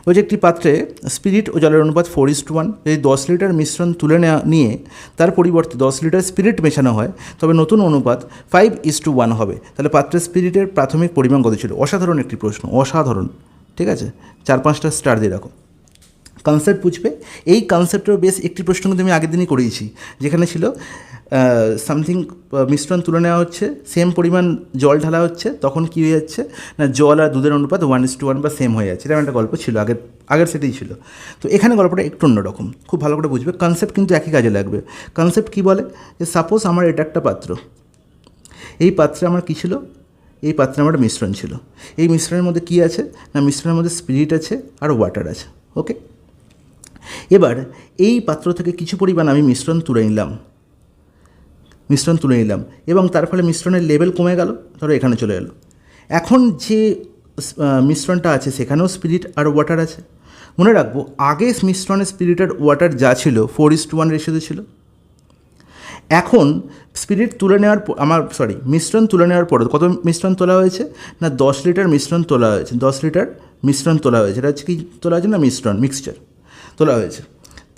বলছে, একটি পাত্রে স্পিরিট ও জলের অনুপাত 4:1। যদি 10 লিটার মিশ্রণ তুলে নিয়ে তার পরিবর্তে 10 লিটার স্পিরিট মেশানো হয়, তবে নতুন অনুপাত 5:1 হবে। তাহলে পাত্রের স্পিরিটের প্রাথমিক পরিমাণ কত ছিল? অসাধারণ একটি প্রশ্ন, অসাধারণ। ঠিক আছে, 4-5টা স্টার দিয়ে রাখো। কনসেপ্ট বুঝবে, এই কনসেপ্টের বেশ একটি প্রশ্ন কিন্তু আমি আগের দিনই করিয়েছি, যেখানে ছিল সামথিং মিশ্রণ তুলে নেওয়া হচ্ছে, সেম পরিমাণ জল ঢালা হচ্ছে, তখন কী হয়ে যাচ্ছে না, জল আর দুধের অনুপাত 1:1 বা সেম হয়ে যাচ্ছে। এরকম একটা গল্প ছিল আগের সেটাই ছিল। তো এখানে গল্পটা একটু অন্যরকম, খুব ভালো করে বুঝবে। কনসেপ্ট কিন্তু একই কাজে লাগবে। কনসেপ্ট কী বলে, যে সাপোজ আমার এটা একটা পাত্র, এই পাত্রে আমার কী ছিল? এই পাত্রে আমার মিশ্রণ ছিল। এই মিশ্রণের মধ্যে কী আছে না, মিশ্রণের মধ্যে স্পিরিট আছে আর ওয়াটার আছে। ওকে, এবার এই পাত্র থেকে কিছু পরিমাণ আমি মিশ্রণ তুলে নিলাম এবং তার ফলে মিশ্রণের লেভেল কমে গেল, ধরো এখানে চলে এলো। এখন যে মিশ্রণটা আছে সেখানেও স্পিরিট আর ওয়াটার আছে। মনে রাখবো, আগে মিশ্রণের স্পিরিট আর ওয়াটার যা ছিল 4:1 রেশিওতে ছিল। এখন মিশ্রণ তুলে নেওয়ার পরে কত মিশ্রণ তোলা হয়েছে না, 10 লিটার মিশ্রণ তোলা হয়েছে। 10 লিটার মিশ্রণ তোলা হয়েছে, এটা হচ্ছে কি তোলা হয়েছে না, মিক্সচার তোলা হয়েছে।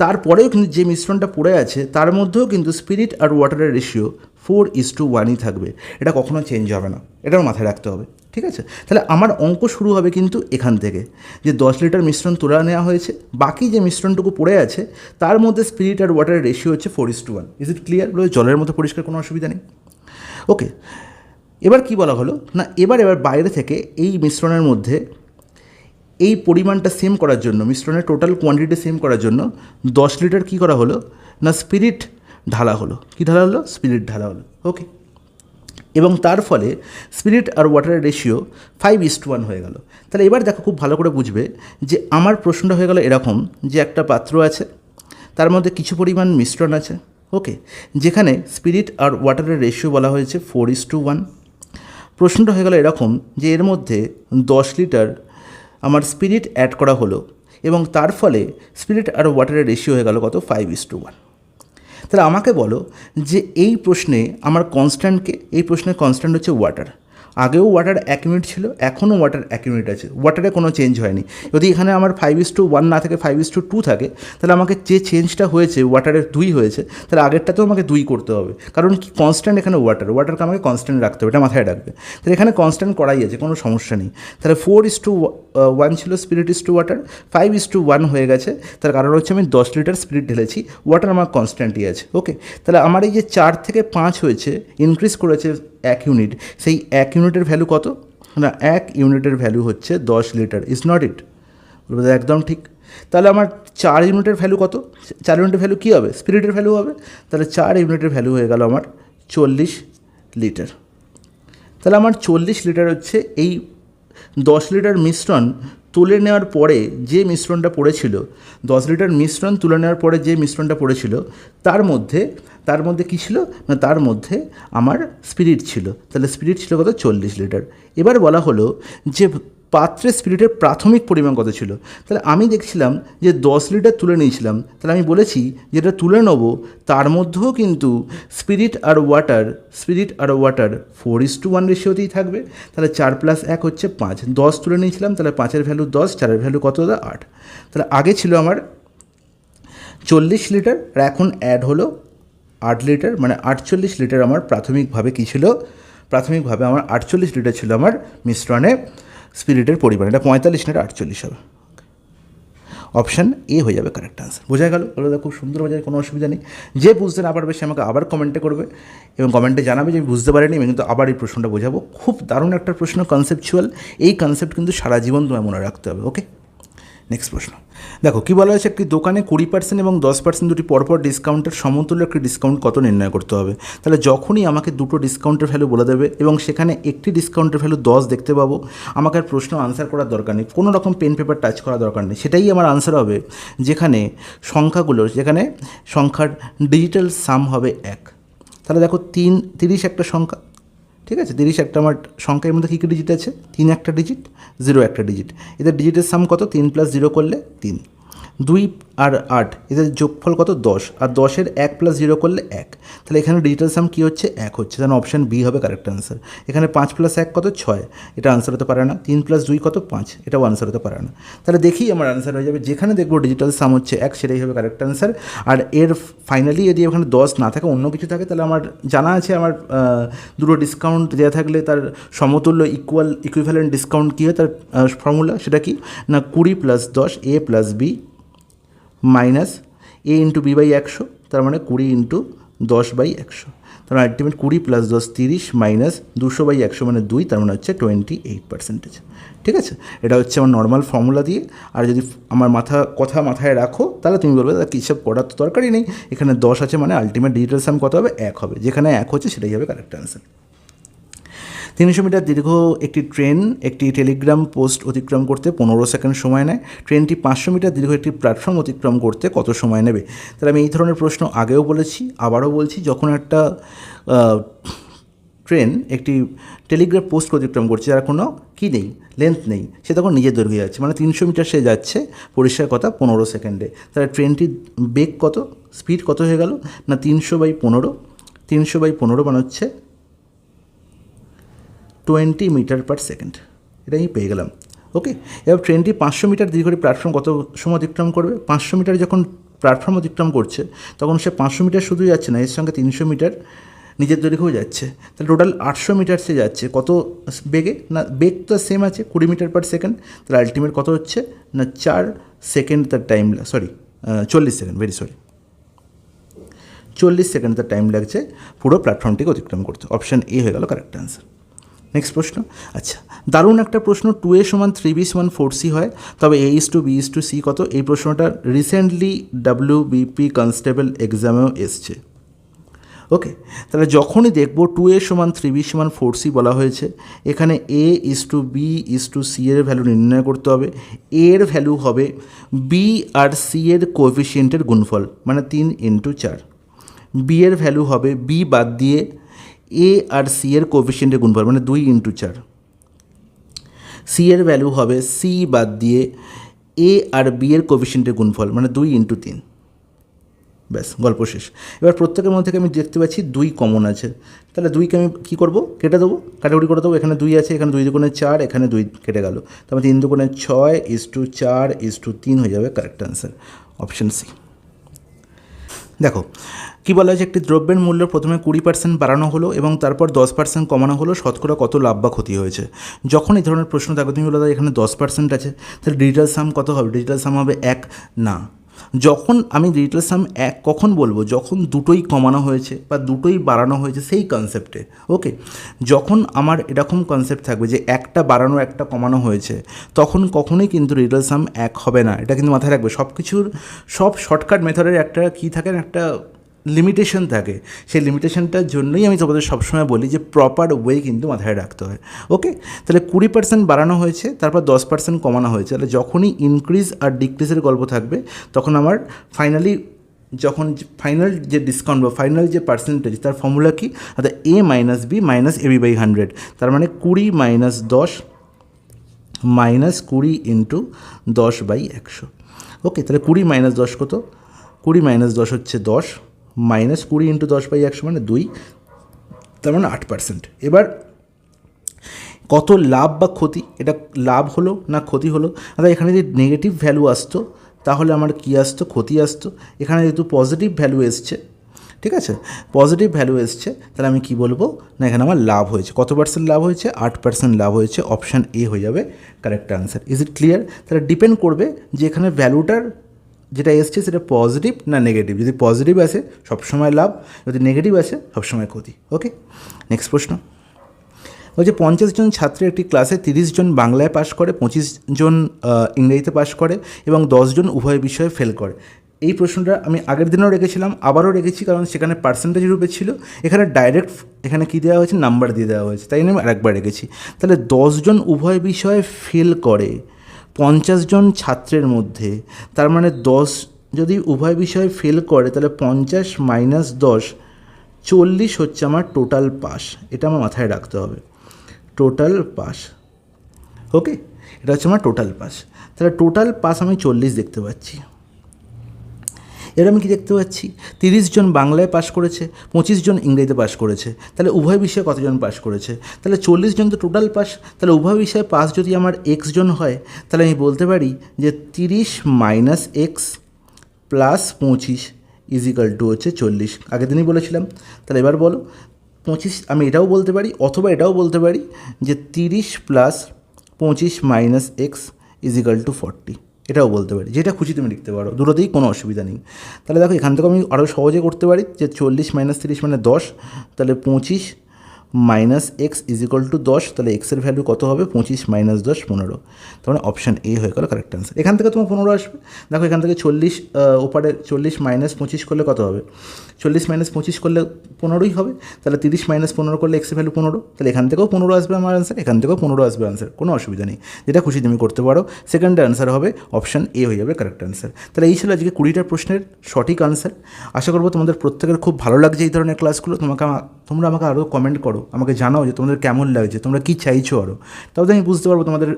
তারপরেও কিন্তু যে মিশ্রণটা পড়ে আছে তার মধ্যেও কিন্তু স্পিরিট আর ওয়াটারের রেশিও 4:1ই থাকবে। এটা কখনো চেঞ্জ হবে না, এটাও মাথায় রাখতে হবে। ঠিক আছে, তাহলে আমার অঙ্ক শুরু হবে কিন্তু এখান থেকে, যে 10 লিটার মিশ্রণ তোলা নেওয়া হয়েছে, বাকি যে মিশ্রণটুকু পড়ে আছে তার মধ্যে স্পিরিট আর ওয়াটারের রেশিও হচ্ছে 4:1। Is it clear? জলের মতো পরিষ্কার, কোনো অসুবিধা নেই। ওকে, এবার কি বলা হলো না, এবার বাইরে থেকে এই মিশ্রণের মধ্যে এই পরিমাণটা সেম করার জন্য, মিশ্রণের টোটাল কোয়ান্টিটি সেম করার জন্য 10 লিটার কী করা হলো না, স্পিরিট ঢালা হলো। স্পিরিট ঢালা হলো। ওকে, এবং তার ফলে স্পিরিট আর ওয়াটারের রেশিও 5:1 হয়ে গেল। তাহলে এবার দেখো, খুব ভালো করে বুঝবে যে আমার প্রশ্নটা হয়ে গেল এরকম, যে একটা পাত্র আছে, তার মধ্যে কিছু পরিমাণ মিশ্রণ আছে। ওকে, যেখানে স্পিরিট আর ওয়াটারের রেশিও বলা হয়েছে 4:1। প্রশ্নটা হয়ে গেল এরকম, যে এর মধ্যে 10 লিটার আমার স্পিরিট অ্যাড করা হলো এবং তার ফলে স্পিরিট আর ওয়াটারের রেশিও হয়ে গেল কত, 5:1। তাহলে আমাকে বলো যে এই প্রশ্নে আমার কনস্ট্যান্টকে, এই প্রশ্নের কনস্ট্যান্ট হচ্ছে ওয়াটার। আগেও ওয়াটার 1 ইউনিট ছিল, এখনও ওয়াটার 1 ইউনিট আছে, ওয়াটারে কোনো চেঞ্জ হয়নি। যদি এখানে আমার 5:1 না থাকে, 5:2 থাকে, তাহলে আমাকে যে চেঞ্জটা হয়েছে ওয়াটারের 2 হয়েছে, তাহলে আগেরটাতেও আমাকে 2 করতে হবে, কারণ কি কনস্ট্যান্ট এখানে ওয়াটারকে আমাকে কনস্ট্যান্ট রাখতে হবে, এটা মাথায় রাখবে। তাহলে এখানে কনস্ট্যান্ট করাই আছে, কোনো সমস্যা নেই। তাহলে 4:1 ছিল স্পিরিট টু ওয়াটার, 5:1 হয়ে গেছে। তার কারণ হচ্ছে আমি 10 লিটার স্পিরিট ঢেলেছি, ওয়াটার আমার কনস্ট্যান্টই আছে। ওকে, তাহলে আমার এই যে 4 থেকে 5 হয়েছে, ইনক্রিজ করেছে 1 ইউনিট, সেই 1 ইউনিটের ভ্যালু কত না, 1 ইউনিটের ভ্যালু হচ্ছে 10 লিটার। ইজ নট ইট? একদম ঠিক। তাহলে আমার 4 ইউনিটের ভ্যালু কত? 4 ইউনিটের ভ্যালু কী হবে? স্পিরিটের ভ্যালু হবে। তাহলে 4 ইউনিটের ভ্যালু হয়ে গেল আমার 40 লিটার। তাহলে আমার 40 লিটার হচ্ছে এই 10 লিটার মিশ্রণ তুলে নেওয়ার পরে যে মিশ্রণটা পড়েছিল, 10 লিটার মিশ্রণ তুলে নেওয়ার পরে যে মিশ্রণটা পড়েছিল তার মধ্যে কী ছিল না, তার মধ্যে আমার স্পিরিট ছিল। তাহলে স্পিরিট ছিল কত? 40 লিটার। এবার বলা হলো যে পাত্রে স্পিরিটের প্রাথমিক পরিমাণ কত ছিল। তাহলে আমি দেখছিলাম যে 10 লিটার তুলে নিয়েছিলাম, তাহলে আমি বলেছি যেটা তুলে নেবো তার মধ্যেও কিন্তু স্পিরিট আর ওয়াটার 4:1 রেশিওতেই থাকবে। তাহলে 4 + 1 হচ্ছে 5। 10 তুলে নিয়েছিলাম, তাহলে 5-এর ভ্যালু 10, 4-এর ভ্যালু কত দাদা? 8। তাহলে আগে ছিল আমার 40 লিটার আর এখন অ্যাড হলো 8 লিটার, মানে 48 লিটার আমার প্রাথমিকভাবে কী ছিল? প্রাথমিকভাবে আমার 48 লিটার ছিল আমার মিশ্রণে স্পিরিটের পরিমাণ। এটা 45 না, 48 হবে। অপশান এ হয়ে যাবে কারেক্ট আনসার। বোঝা গেল? বলো, খুব সুন্দর বোঝা যায়, কোনো অসুবিধা নেই। যে বুঝতে না পারবে সে আমাকে আবার কমেন্টে করবে এবং কমেন্টে জানাবে যে আমি বুঝতে পারিনি, আমি কিন্তু আবার এই প্রশ্নটা বোঝাবো। খুব দারুণ একটা প্রশ্ন, কনসেপচুয়াল। এই কনসেপ্ট কিন্তু সারা জীবন তোমায় মনে রাখতে হবে। ওকে, নেক্সট প্রশ্ন দেখো কী বলা হয়েছে। একটি দোকানে 20% এবং 10% দুটি পরপর ডিসকাউন্টের সমতুল্য একটি ডিসকাউন্ট কত নির্ণয় করতে হবে। তাহলে যখনই আমাকে দুটো ডিসকাউন্টের ভ্যালু বলে দেবে এবং সেখানে একটি ডিসকাউন্টের ভ্যালু 10 দেখতে পাবো, আমাকে আর প্রশ্ন আনসার করার দরকার নেই, কোনো রকম পেন পেপার টাচ করার দরকার নেই। সেটাই আমার আনসার হবে, যেখানে সংখ্যার ডিজিটাল সাম হবে 1। তাহলে দেখো 30 একটা সংখ্যা, ঠিক আছে? 30 একটা আমার সংখ্যার মধ্যে কী কী ডিজিট আছে? 3 একটা ডিজিট, 0 একটা ডিজিট। এদের ডিজিটের সাম কত? 3 + 0 করলে 3। 2 আর 8 এদের যোগফল কত? 10। আর 10-এর 1 + 0 করলে 1। তাহলে এখানে ডিজিটাল সাম কী হচ্ছে? 1 হচ্ছে। তাহলে অপশান বি হবে কারেক্ট আনসার। এখানে 5 + 1 কত? 6, এটা আনসার হতে পারে না। 3 + 2 কত? 5, এটাও আনসার হতে পারে না। তাহলে দেখি আমার আনসার হয়ে যাবে, যেখানে দেখবো ডিজিটাল সাম হচ্ছে 1, সেটাই হবে কারেক্ট আনসার। আর এর ফাইনালি যদি ওখানে 10 না থাকে, অন্য কিছু থাকে, তাহলে আমার জানা আছে আমার দুটো ডিসকাউন্ট দেওয়া থাকলে তার সমতুল্য ইকুইভ্যালেন্ট ডিসকাউন্ট কী হয়, তার ফর্মুলা সেটা কি না, 20 + 10 a + b minus a × b/100, তার মানে 20 × 10/100। তার মানে আলটিমেট 20 + 10 30 মাইনাস 200/100 মানে 2, তার মানে হচ্ছে 28%। ঠিক আছে, এটা হচ্ছে আমার নর্মাল ফর্মুলা দিয়ে। আর যদি আমার মাথায় রাখো, তাহলে তুমি বলবে কী সব পড়ার তো দরকারই নেই, এখানে 10 আছে মানে আলটিমেট ডিজিটাল সাম কত হবে? 1 হবে। যেখানে 1 হচ্ছে সেটাই হবে কারেক্ট আনসার। 300 মিটার দীর্ঘ একটি ট্রেন একটি টেলিগ্রাম পোস্ট অতিক্রম করতে 15 সেকেন্ড সময় নেয়। ট্রেনটি 500 মিটার দীর্ঘ একটি প্ল্যাটফর্ম অতিক্রম করতে কত সময় নেবে? তাহলে আমি এই ধরনের প্রশ্ন আগেও বলেছি, আবারও বলছি, যখন একটা ট্রেন একটি টেলিগ্রাফ পোস্ট অতিক্রম করছে, যার কোনো কী নেই, লেন্থ নেই, সে তখন নিজের দৈর্ঘ্যে যাচ্ছে, মানে 300 মিটার সে যাচ্ছে, পরিষ্কার কথা 15 সেকেন্ডে। তাহলে ট্রেনটির বেগ কত, স্পিড কত হয়ে গেল না 300/15, 300/15 মানে হচ্ছে 20 মিটার/সেকেন্ড। এটা আমি পেয়ে গেলাম। ওকে, এবার ট্রেনটি 500 মিটার দীর্ঘ প্ল্যাটফর্ম কত সময় অতিক্রম করবে? 500 মিটার যখন প্ল্যাটফর্ম অতিক্রম করছে, তখন সে 500 মিটার শুধুই যাচ্ছে না, এর সঙ্গে 300 মিটার নিজের দৈর্ঘ্যও যাচ্ছে। তাহলে টোটাল 800 মিটার সে যাচ্ছে কত বেগে না, বেগ তো সেম আছে 20 মিটার/সেকেন্ড। তাহলে আলটিমেট কত হচ্ছে না 4 সেকেন্ড তার টাইম, 40 সেকেন্ড, 40 সেকেন্ড তার টাইম লাগছে পুরো প্ল্যাটফর্মটিকে অতিক্রম করতে। অপশান এ হয়ে গেল কারেক্ট আনসার। নেক্সট প্রশ্ন, আচ্ছা দারুণ একটা প্রশ্ন। 2a = 3b = 4c হয়, তবে a:2b:c কত? এই প্রশ্নটা রিসেন্টলি WBP কনস্টেবল এক্সামেও এসছে। ওকে, তাহলে যখনই দেখবো 2a = 3b = 4c বলা হয়েছে, এখানে a:2b:c এর ভ্যালু নির্ণয় করতে হবে। a এর ভ্যালু হবে b আর c এর কোএফিসিয়েন্টের গুণফল, মানে 3 × 4। b এর ভ্যালু হবে b বাদ দিয়ে a আর c এর কোএফিসিয়েন্টের গুণফল, মানে 2 × 4। c এর ভ্যালু হবে c বাদ দিয়ে a আর b এর কোএফিসিয়েন্টের গুণফল, মানে 2 × 3। ব্যাস, গল্প শেষ। এবার প্রত্যেকের মধ্যে থেকে আমি দেখতে পাচ্ছি 2 কমন আছে, তাহলে 2কে আমি কী করবো? কেটে দেবো, কাটাকুটি করে দেবো। এখানে 2 আছে, এখানে 2 × 4, এখানে 2 কেটে গেল, তারপরে 3 × 6 = 4 = 3 হয়ে যাবে কারেক্ট আনসার। Option C. দেখো কী বলা হয়েছে, একটি দ্রব্যের মূল্য প্রথমে 20% বাড়ানো হলো এবং তারপর 10% কমানো হলো, শতকরা কত লাভ বা ক্ষতি হয়েছে? যখন এই ধরনের প্রশ্ন থাকবে, তুমি বলো এখানে 10% আছে, তাহলে ডিজিটাল সাম কত হবে? ডিজিটাল সাম হবে 1 না। যখন আমি ডিজিটাল সাম 1 কখন বলবো? যখন দুটোই কমানো হয়েছে বা দুটোই বাড়ানো হয়েছে, সেই কনসেপ্টে। ওকে, যখন আমার এরকম কনসেপ্ট থাকবে যে একটা বাড়ানো একটা কমানো হয়েছে, তখন কখনোই কিন্তু ডিজিটাল সাম 1 হবে না। এটা কিন্তু মাথায় রাখবে। সব শর্টকাট মেথডের একটা কী থাকে না, একটা লিমিটেশন থাকে, সেই লিমিটেশনটার জন্যই আমি তোমাদের সবসময় বলি যে প্রপার ওয়ে কিন্তু মাথায় রাখতে হয়। ওকে, তাহলে 20% বাড়ানো হয়েছে, তারপর 10% কমানো হয়েছে। তাহলে যখনই ইনক্রিজ আর ডিক্রিজের গল্প থাকবে তখন আমার যখন ফাইনাল যে ডিসকাউন্ট বা ফাইনাল যে পার্সেন্টেজ তার ফর্মুলা কি, অর্থাৎ A - B - AB/100, তার মানে 20 - 10 -20 × 10/100। ওকে, তাহলে 20 - 10 কত? 20 - 10 হচ্ছে 10, -20 × 10/100 মানে 2, তার মানে 8%। এবার কত লাভ বা ক্ষতি, এটা লাভ হলো না ক্ষতি হলো? অর্থাৎ এখানে যদি নেগেটিভ ভ্যালু আসতো তাহলে আমার কী আসতো? ক্ষতি আসতো। এখানে যেহেতু পজিটিভ ভ্যালু এসছে, ঠিক আছে, পজিটিভ ভ্যালু এসছে, তাহলে আমি কি বলবো না এখানে আমার লাভ হয়েছে। কত পার্সেন্ট লাভ হয়েছে? 8% লাভ হয়েছে। অপশান এ হয়ে যাবে correct answer. Is it clear? তাহলে ডিপেন্ড করবে যে এখানে ভ্যালুটার যেটা এসছে সেটা পজিটিভ না নেগেটিভ। যদি পজিটিভ আসে সবসময় লাভ, যদি নেগেটিভ আসে সবসময় ক্ষতি। ওকে, নেক্সট প্রশ্ন বলছে 50 জন ছাত্রের একটি ক্লাসে 30 জন বাংলায় পাশ করে, 25 জন ইংরেজিতে পাশ করে এবং 10 জন উভয় বিষয়ে ফেল করে। এই প্রশ্নটা আমি আগের দিনেও রেখেছিলাম, আবারও রেখেছি, কারণ সেখানে পার্সেন্টেজ রূপে ছিল। এখানে ডাইরেক্ট এখানে কী দেওয়া হয়েছে? নাম্বার দিয়ে দেওয়া হয়েছে, তাই আমি আরেকবার রেখেছি। তাহলে 10 জন উভয় বিষয়ে ফেল করে 50 জন ছাত্রের মধ্যে, তার মানে 10 যদি উভয় বিষয়ে ফেল করে তাহলে 50 - 10 40 হচ্ছে আমার টোটাল পাস। এটা আমার মাথায় রাখতে হবে, টোটাল পাস। ওকে, এটা হচ্ছে আমার টোটাল পাস। তাহলে টোটাল পাস আমি 40 দেখতে পাচ্ছি। এর আমি কি দেখতে পাচ্ছি? 30 জন বাংলায় পাশ করেছে, 25 জন ইংরেজিতে পাশ করেছে। তাহলে উভয় বিষয়ে কতজন পাশ করেছে? তাহলে 40 জন তো টোটাল পাস। তাহলে উভয় বিষয়ে পাস যদি আমার x জন হয় তাহলে আমি বলতে পারি যে 30 - x + 25 = হচ্ছে 40। আগের দিনই বলেছিলাম। তাহলে এবার বলো 25, আমি এটাও বলতে পারি অথবা এটাও বলতে পারি যে 30 + 25 - x = 40। এটাও বলতে পারি, যেটা খুশি তুমি লিখতে পারো, দুটোতেই কোনো অসুবিধা নেই। তাহলে দেখো এখান থেকে আমি আরও সহজে করতে পারি যে 40 - 30 মানে 10, তাহলে 25 - x = 10, তাহলে এক্সের ভ্যালু কত হবে? 25 - 10 15। তার মানে অপশান এ হয়ে গেল কারেক্ট আনসার। এখান থেকে তোমার 15 আসবে। দেখো এখান থেকে 40 ওপারে 40 - 25 করলে কত হবে? 40 - 25 করলে 15ই হবে। তাহলে 30 - 15 করলে এক্সের ভ্যালু 15, তাহলে এখান থেকেও 15 আসবে আমার আনসার, এখান থেকেও 15 আসবে আনসার, কোনো অসুবিধা নেই। যেটা খুশি তুমি করতে পারো। সেকেন্ডের আনসার হবে অপশান এ হয়ে যাবে কারেক্ট আনসার। তাহলে এই ছিল আজকে 20টা প্রশ্নের সঠিক আনসার। আশা করবো তোমাদের প্রত্যেকের খুব ভালো লাগছে এই ধরনের ক্লাসগুলো। তোমরা আমাকে আরও কমেন্ট করো, আমাকে জানাও যে তোমাদের কেমন লাগছে, তোমরা কী চাইছো আরও, তাহলে আমি বুঝতে পারবো তোমাদের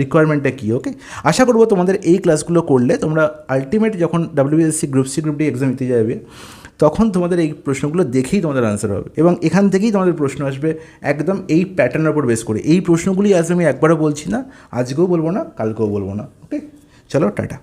রিকোয়ারমেন্টটা কী। ওকে, আশা করবো তোমাদের এই ক্লাসগুলো করলে তোমরা আলটিমেট যখন WBSC group C group D exam দিতে যাবে তখন তোমাদের এই প্রশ্নগুলো দেখেই তোমাদের আনসার হবে এবং এখান থেকেই তোমাদের প্রশ্ন আসবে একদম এই প্যাটার্নের উপর বেস করে। এই প্রশ্নগুলি আসবে, আমি একবারও বলছি না, আজকেও বলবো না, কালকেও বলবো না। ওকে, চলো টাটা।